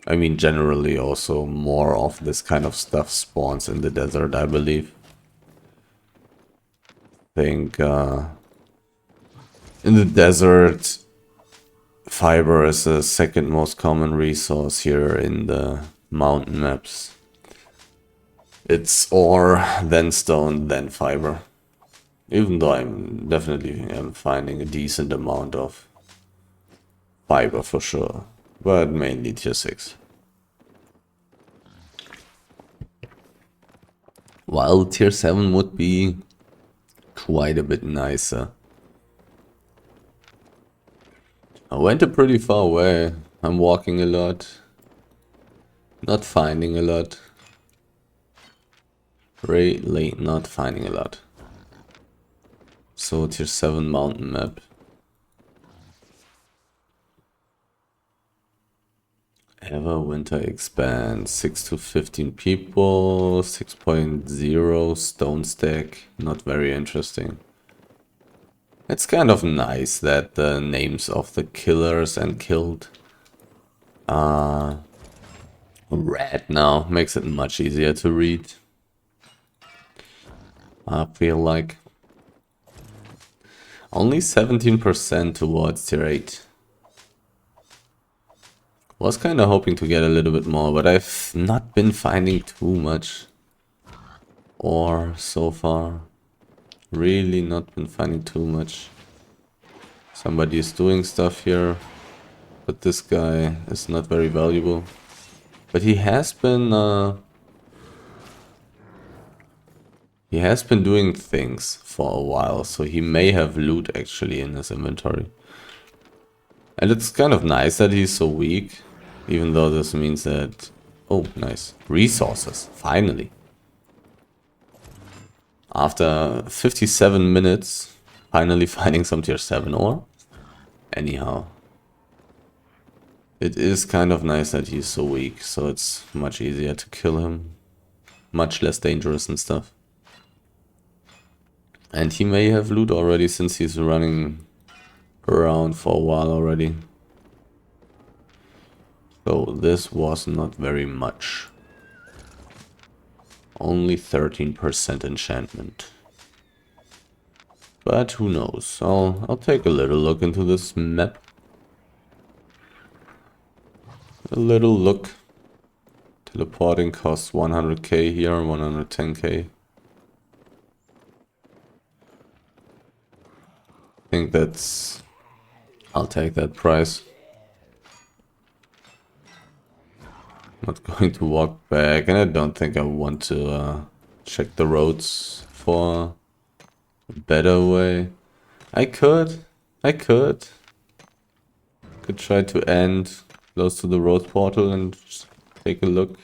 I mean, generally also more of this kind of stuff spawns in the desert, I believe. I think in the desert, fiber is the second most common resource here in the mountain maps. It's ore, then stone, then fiber. Even though I'm definitely finding a decent amount of fiber for sure. But mainly tier 6. While tier 7 would be quite a bit nicer. I went a pretty far away. I'm walking a lot. Not finding a lot. Really not finding a lot. So tier 7 mountain map. Ever winter expand. 6 to 15 people. 6.0 stone stack. Not very interesting. It's kind of nice that the names of the killers and killed are red now. Makes it much easier to read. I feel like. Only 17% towards tier 8. Was kind of hoping to get a little bit more, but I've not been finding too much ore so far. Really not been finding too much. Somebody is doing stuff here, but this guy is not very valuable. But he has been doing things for a while, so he may have loot actually in his inventory. And it's kind of nice that he's so weak, even though this means that... Oh, nice. Resources, finally. After 57 minutes, finally finding some tier 7 ore. Anyhow. It is kind of nice that he's so weak, so it's much easier to kill him. Much less dangerous and stuff. And he may have loot already since he's running around for a while already. So this was not very much. Only 13% enchantment. But who knows? I'll take a little look into this map. A little look. Teleporting costs 100k here, 110k. I think that's... I'll take that price. Not going to walk back, and I don't think I want to check the roads for a better way. I could try to end close to the road portal and just take a look.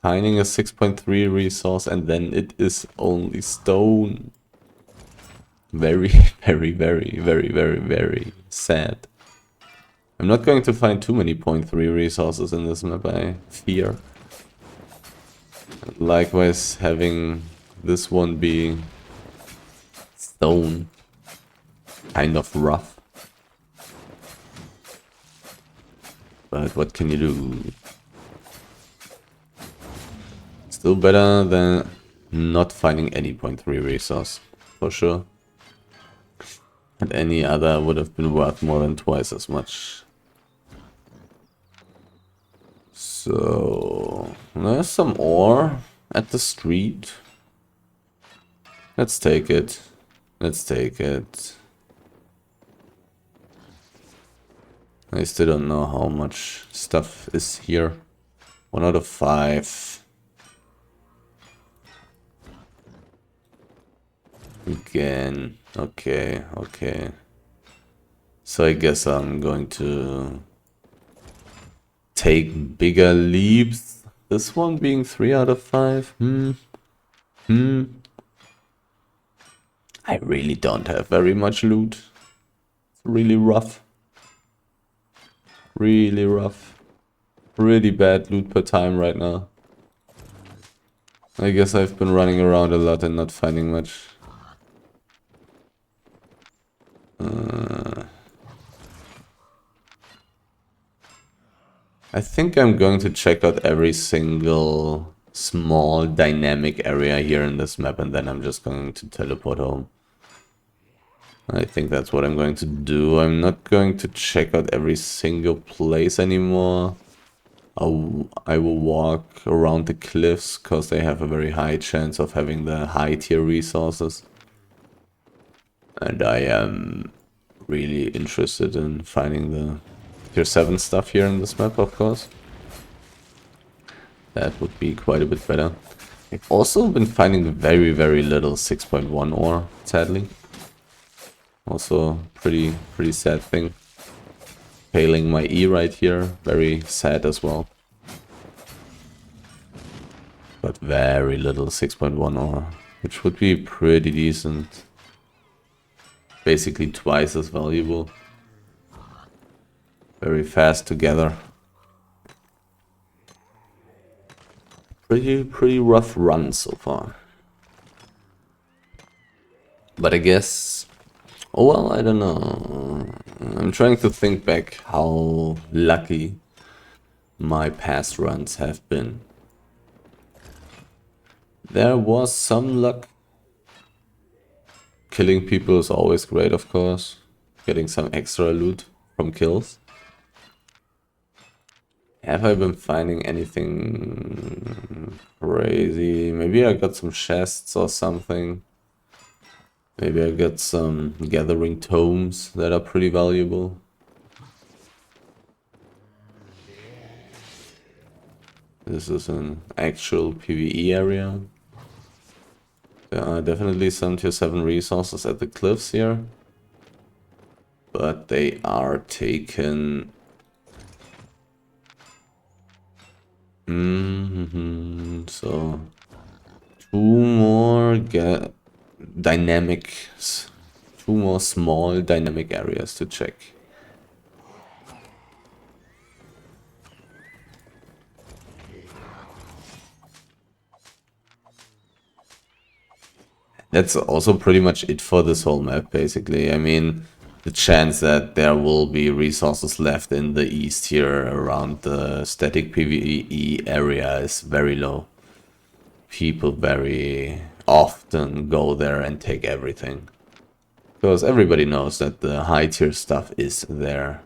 Finding a 6.3 resource and then it is only stone. Very, very, very, very, very, very sad. I'm not going to find too many 0.3 resources in this map, I fear. Likewise, having this one be stone, kind of rough. But what can you do? Still better than not finding any 0.3 resource, for sure. And any other would have been worth more than twice as much. So, there's some ore at the street. Let's take it. Let's take it. I still don't know how much stuff is here. 1 out of 5. Again. Okay, okay. So I guess I'm going to take bigger leaps. This one being 3 out of 5. I really don't have very much loot. It's really rough. Really rough. Pretty bad loot per time right now. I guess I've been running around a lot and not finding much. I think I'm going to check out every single small dynamic area here in this map, and then I'm just going to teleport home. I think that's what I'm going to do. I'm not going to check out every single place anymore. I will walk around the cliffs, because they have a very high chance of having the high tier resources. And I am really interested in finding the tier 7 stuff here in this map, of course. That would be quite a bit better. I've also been finding very, very little 6.1 ore, sadly. Also pretty sad thing. Failing my E right here, very sad as well. But very little 6.1 ore, which would be pretty decent. Basically twice as valuable. Very fast together. Pretty rough run so far. But I guess... Oh well, I don't know. I'm trying to think back how lucky my past runs have been. There was some luck. Killing people is always great, of course. Getting some extra loot from kills. Have I been finding anything crazy? Maybe I got some chests or something. Maybe I got some gathering tomes that are pretty valuable. This is an actual PvE area. There are definitely some tier 7 resources at the cliffs here. But they are taken... So... 2 more dynamics. 2 more small dynamic areas to check. That's also pretty much it for this whole map, basically. I mean, the chance that there will be resources left in the east here around the static PvE area is very low. People very often go there and take everything. Because everybody knows that the high tier stuff is there.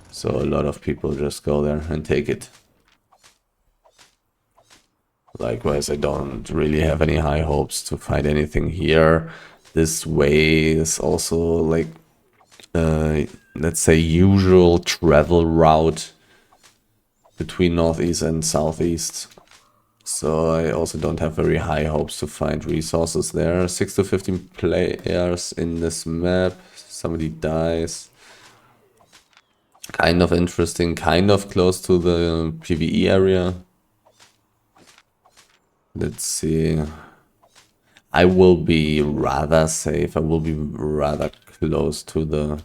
So a lot of people just go there and take it. Likewise, I don't really have any high hopes to find anything here. This way is also like, let's say, usual travel route between northeast and southeast. So I also don't have very high hopes to find resources there. 6 to 15 players in this map. Somebody dies. Kind of interesting, kind of close to the PvE area. Let's see. I will be rather safe. I will be rather close to the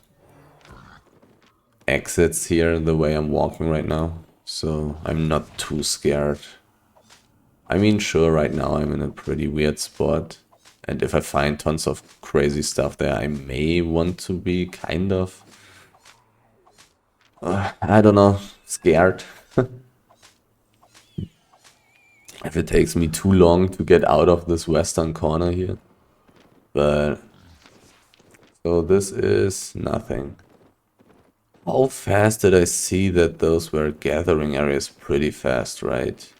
exits here the way I'm walking right now. So I'm not too scared. I mean, sure, right now I'm in a pretty weird spot. And if I find tons of crazy stuff there, I may want to be kind of... I don't know, scared. If it takes me too long to get out of this western corner here. But... So this is nothing. How fast did I see that those were gathering areas? Pretty fast, right?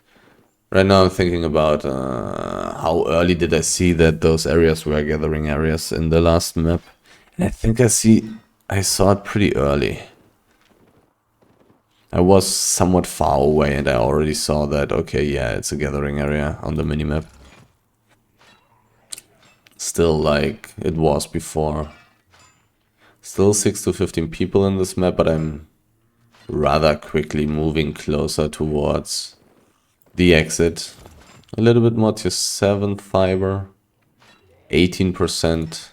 Right now I'm thinking about how early did I see that those areas were gathering areas in the last map. And I think I saw it pretty early. I was somewhat far away and I already saw that, okay, yeah, it's a gathering area on the minimap. Still like it was before. Still 6 to 15 people in this map, but I'm rather quickly moving closer towards the exit. A little bit more to 7 fiber. 18%.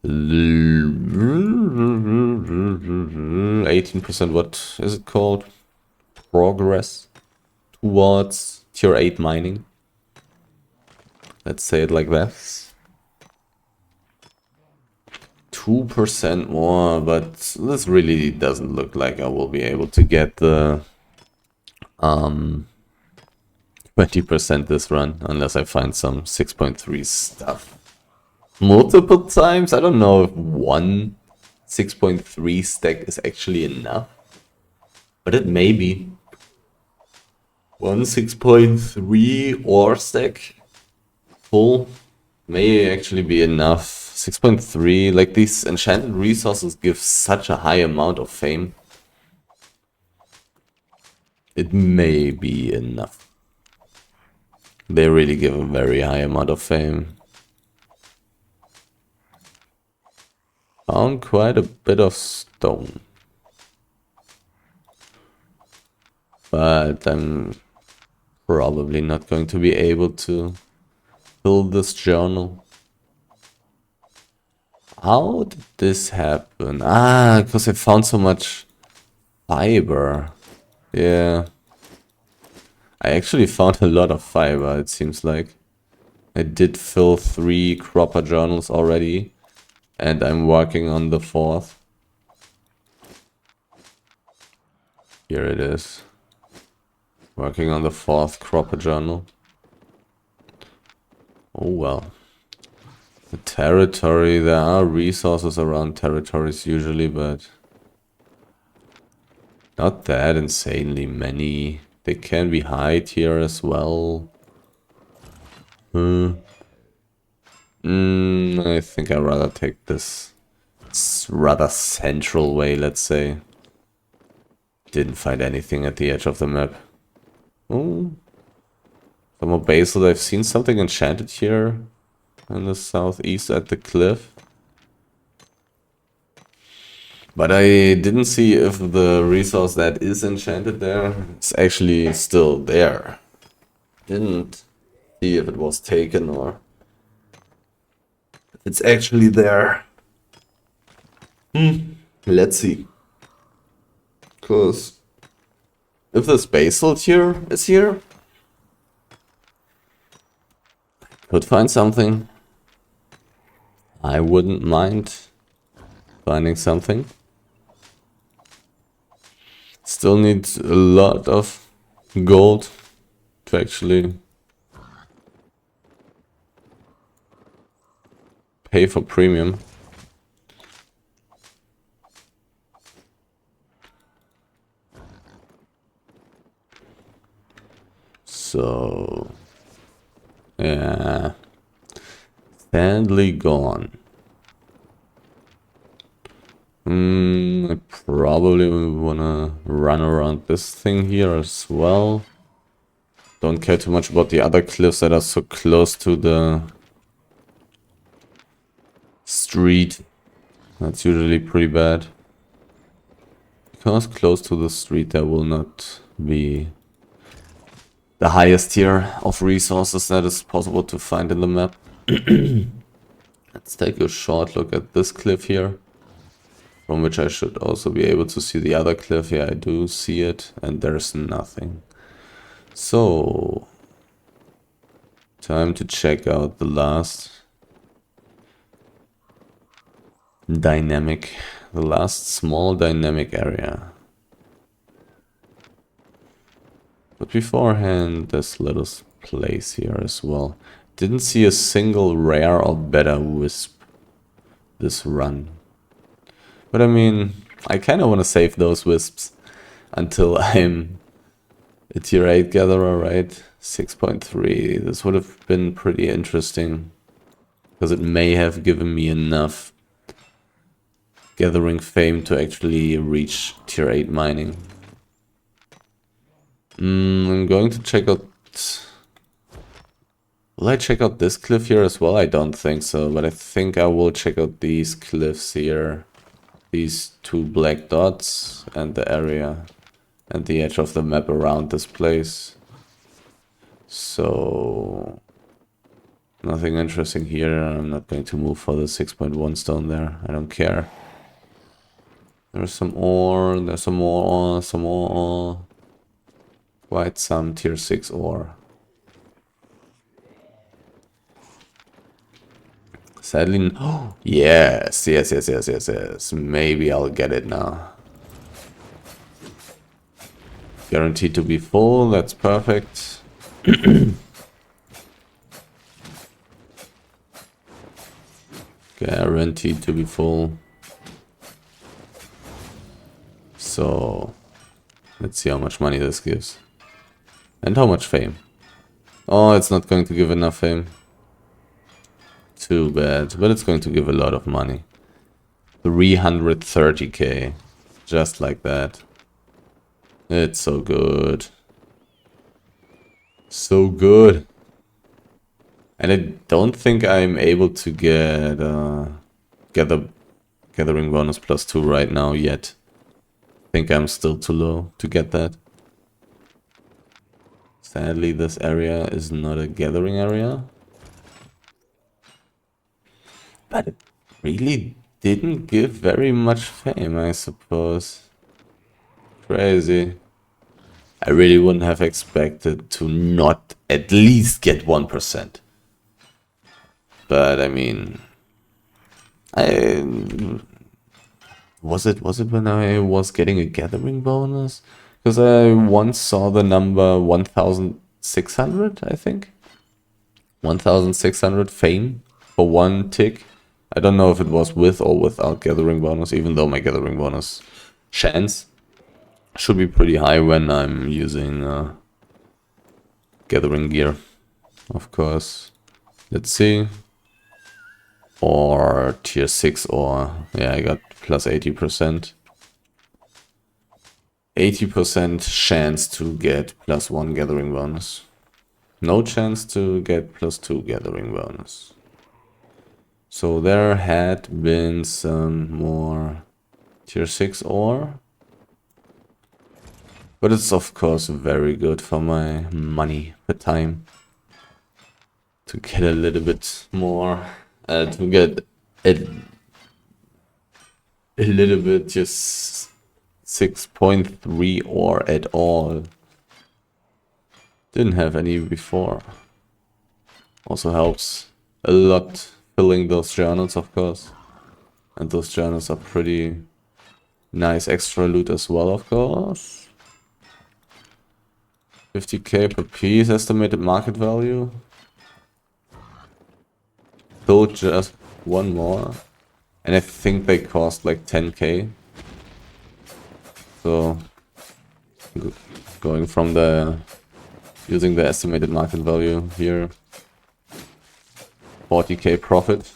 18%, what is it called? Progress towards tier 8 mining. Let's say it like that. 2% more, but this really doesn't look like I will be able to get the 20% this run, unless I find some 6.3 stuff multiple times. I don't know if one 6.3 stack is actually enough, but it may be. One 6.3 ore stack full may actually be enough. 6.3, like these enchanted resources give such a high amount of fame. It may be enough. They really give a very high amount of fame. Found quite a bit of stone. But I'm probably not going to be able to fill this journal. How did this happen? Ah, because I found so much fiber. Yeah. I actually found a lot of fiber, it seems like. I did fill 3 cropper journals already. And I'm working on the 4th. Here it is. Working on the 4th cropper journal. Oh well. The territory, there are resources around territories usually, but not that insanely many. They can be high tier as well. I think I'd rather take this rather central way, let's say. Didn't find anything at the edge of the map. Oh, some more basalt. I've seen something enchanted here in the southeast at the cliff. But I didn't see if the resource that is enchanted there is actually still there. Didn't see if it was taken or if it's actually there. Let's see. Because if this basalt here is here, could find something. I wouldn't mind finding something. Still need a lot of gold to actually pay for premium. So, yeah, sadly gone. I probably wanna run around this thing here as well. Don't care too much about the other cliffs that are so close to the street. That's usually pretty bad. Because close to the street there will not be the highest tier of resources that is possible to find in the map. Let's take a short look at this cliff here, from which I should also be able to see the other cliff. Yeah, I do see it, and there's nothing. So, time to check out the last dynamic, the last small dynamic area. But beforehand, this little place here as well. Didn't see a single rare or better wisp this run. But I mean, I kind of want to save those wisps until I'm a tier 8 gatherer, right? 6.3. This would have been pretty interesting, because it may have given me enough gathering fame to actually reach tier 8 mining. I'm going to check out Will I check out this cliff here as well? I don't think so, but I think I will check out these cliffs here. These two black dots and the area and the edge of the map around this place. So nothing interesting here. I'm not going to move for the 6.1 stone there. I don't care. There's some ore, there's some more ore, some more ore. Quite some tier 6 ore. Sadly, oh, yes. Maybe I'll get it now. Guaranteed to be full, that's perfect. Guaranteed to be full. So, let's see how much money this gives. And how much fame. Oh, it's not going to give enough fame. Too bad, but it's going to give a lot of money. 330k. Just like that. It's so good. So good. And I don't think I'm able to get gathering bonus +2 right now yet. I think I'm still too low to get that. Sadly, this area is not a gathering area. But it really didn't give very much fame, I suppose. Crazy. I really wouldn't have expected to not at least get 1%. But I mean, was it when I was getting a gathering bonus? Because I once saw the number 1,600, I think. 1,600 fame for one tick. I don't know if it was with or without gathering bonus, even though my gathering bonus chance should be pretty high when I'm using gathering gear, of course. Let's see. Or tier 6 or... yeah, I got plus 80%. 80% chance to get +1 gathering bonus. No chance to get +2 gathering bonus. So there had been some more tier 6 ore. But it's of course very good for my money per time. To get a little bit more, to get a little bit, just 6.3 ore at all. Didn't have any before. Also helps a lot filling those journals, of course. And those journals are pretty nice extra loot as well, of course. 50k per piece estimated market value. Still just one more. And I think they cost like 10k. So going from the using the estimated market value here, 40k profit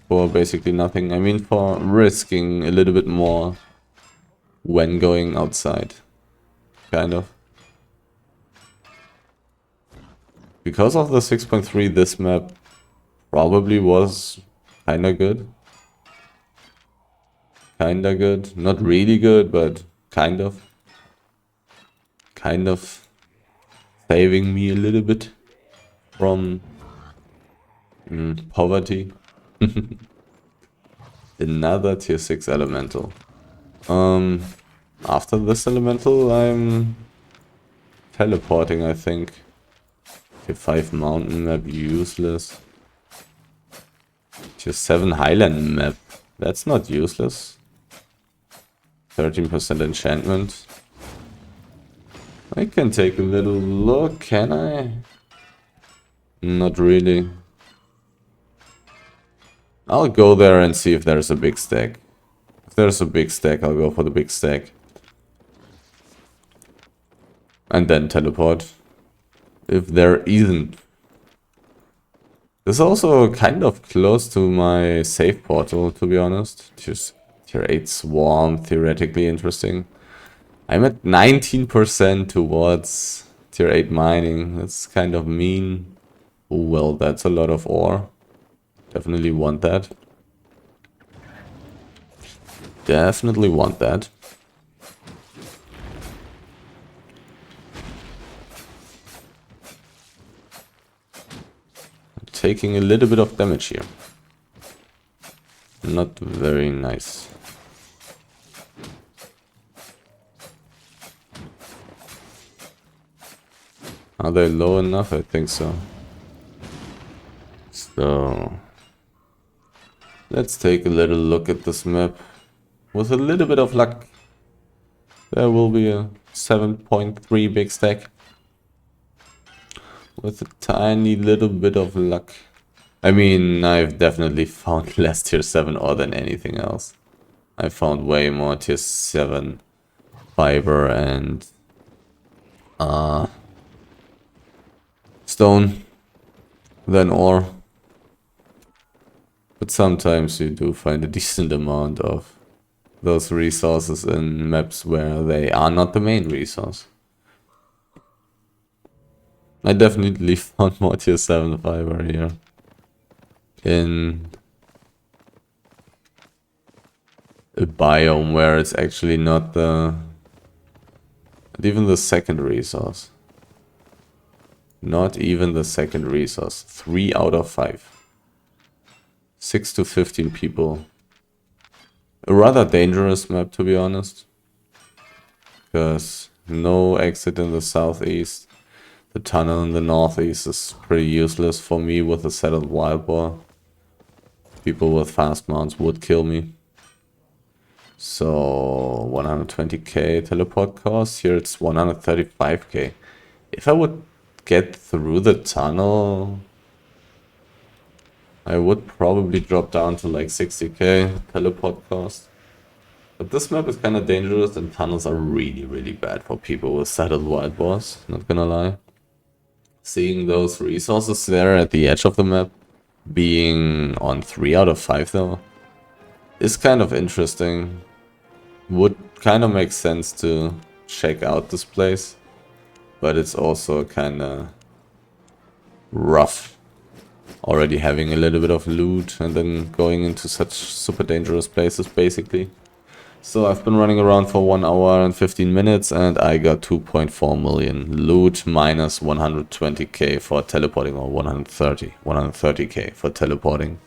for basically nothing. I mean, for risking a little bit more when going outside, kind of. Because of the 6.3, this map probably was kinda good. Kinda good. Not really good, but kind of. Kind of saving me a little bit from poverty. Another tier 6 elemental. After this elemental, I'm teleporting, I think. Tier 5 mountain map, useless. Tier 7 highland map, that's not useless. 13% enchantment. I can take a little look, can I? Not really. I'll go there and see if there's a big stack. If there's a big stack, I'll go for the big stack. And then teleport. If there isn't. This is also kind of close to my save portal, to be honest. Just tier 8 swarm, theoretically interesting. I'm at 19% towards tier 8 mining. That's kind of mean. Well, that's a lot of ore. Definitely want that. Definitely want that. Taking a little bit of damage here. Not very nice. Are they low enough? I think so. So let's take a little look at this map. With a little bit of luck, there will be a 7.3 big stack. With a tiny little bit of luck. I mean, I've definitely found less tier 7 ore than anything else. I found way more tier 7 fiber and stone than ore. But sometimes you do find a decent amount of those resources in maps where they are not the main resource. I definitely found more tier 7 fiber here. In a biome where it's actually not even the second resource. Not even the second resource. 3 out of 5. 6 to 15 people. A rather dangerous map, to be honest. Because no exit in the southeast. The tunnel in the northeast is pretty useless for me with a settled wild boar. People with fast mounts would kill me. So 120k teleport cost. Here it's 135k. If I would get through the tunnel, I would probably drop down to like 60k teleport cost. But this map is kind of dangerous and tunnels are really, really bad for people with settled wild boars, not gonna lie. Seeing those resources there at the edge of the map, being on 3 out of 5 though, is kind of interesting. Would kind of make sense to check out this place, but it's also kind of rough. Already having a little bit of loot and then going into such super dangerous places basically. So I've been running around for 1 hour and 15 minutes and I got 2.4 million loot minus 120k for teleporting, or 130k for teleporting.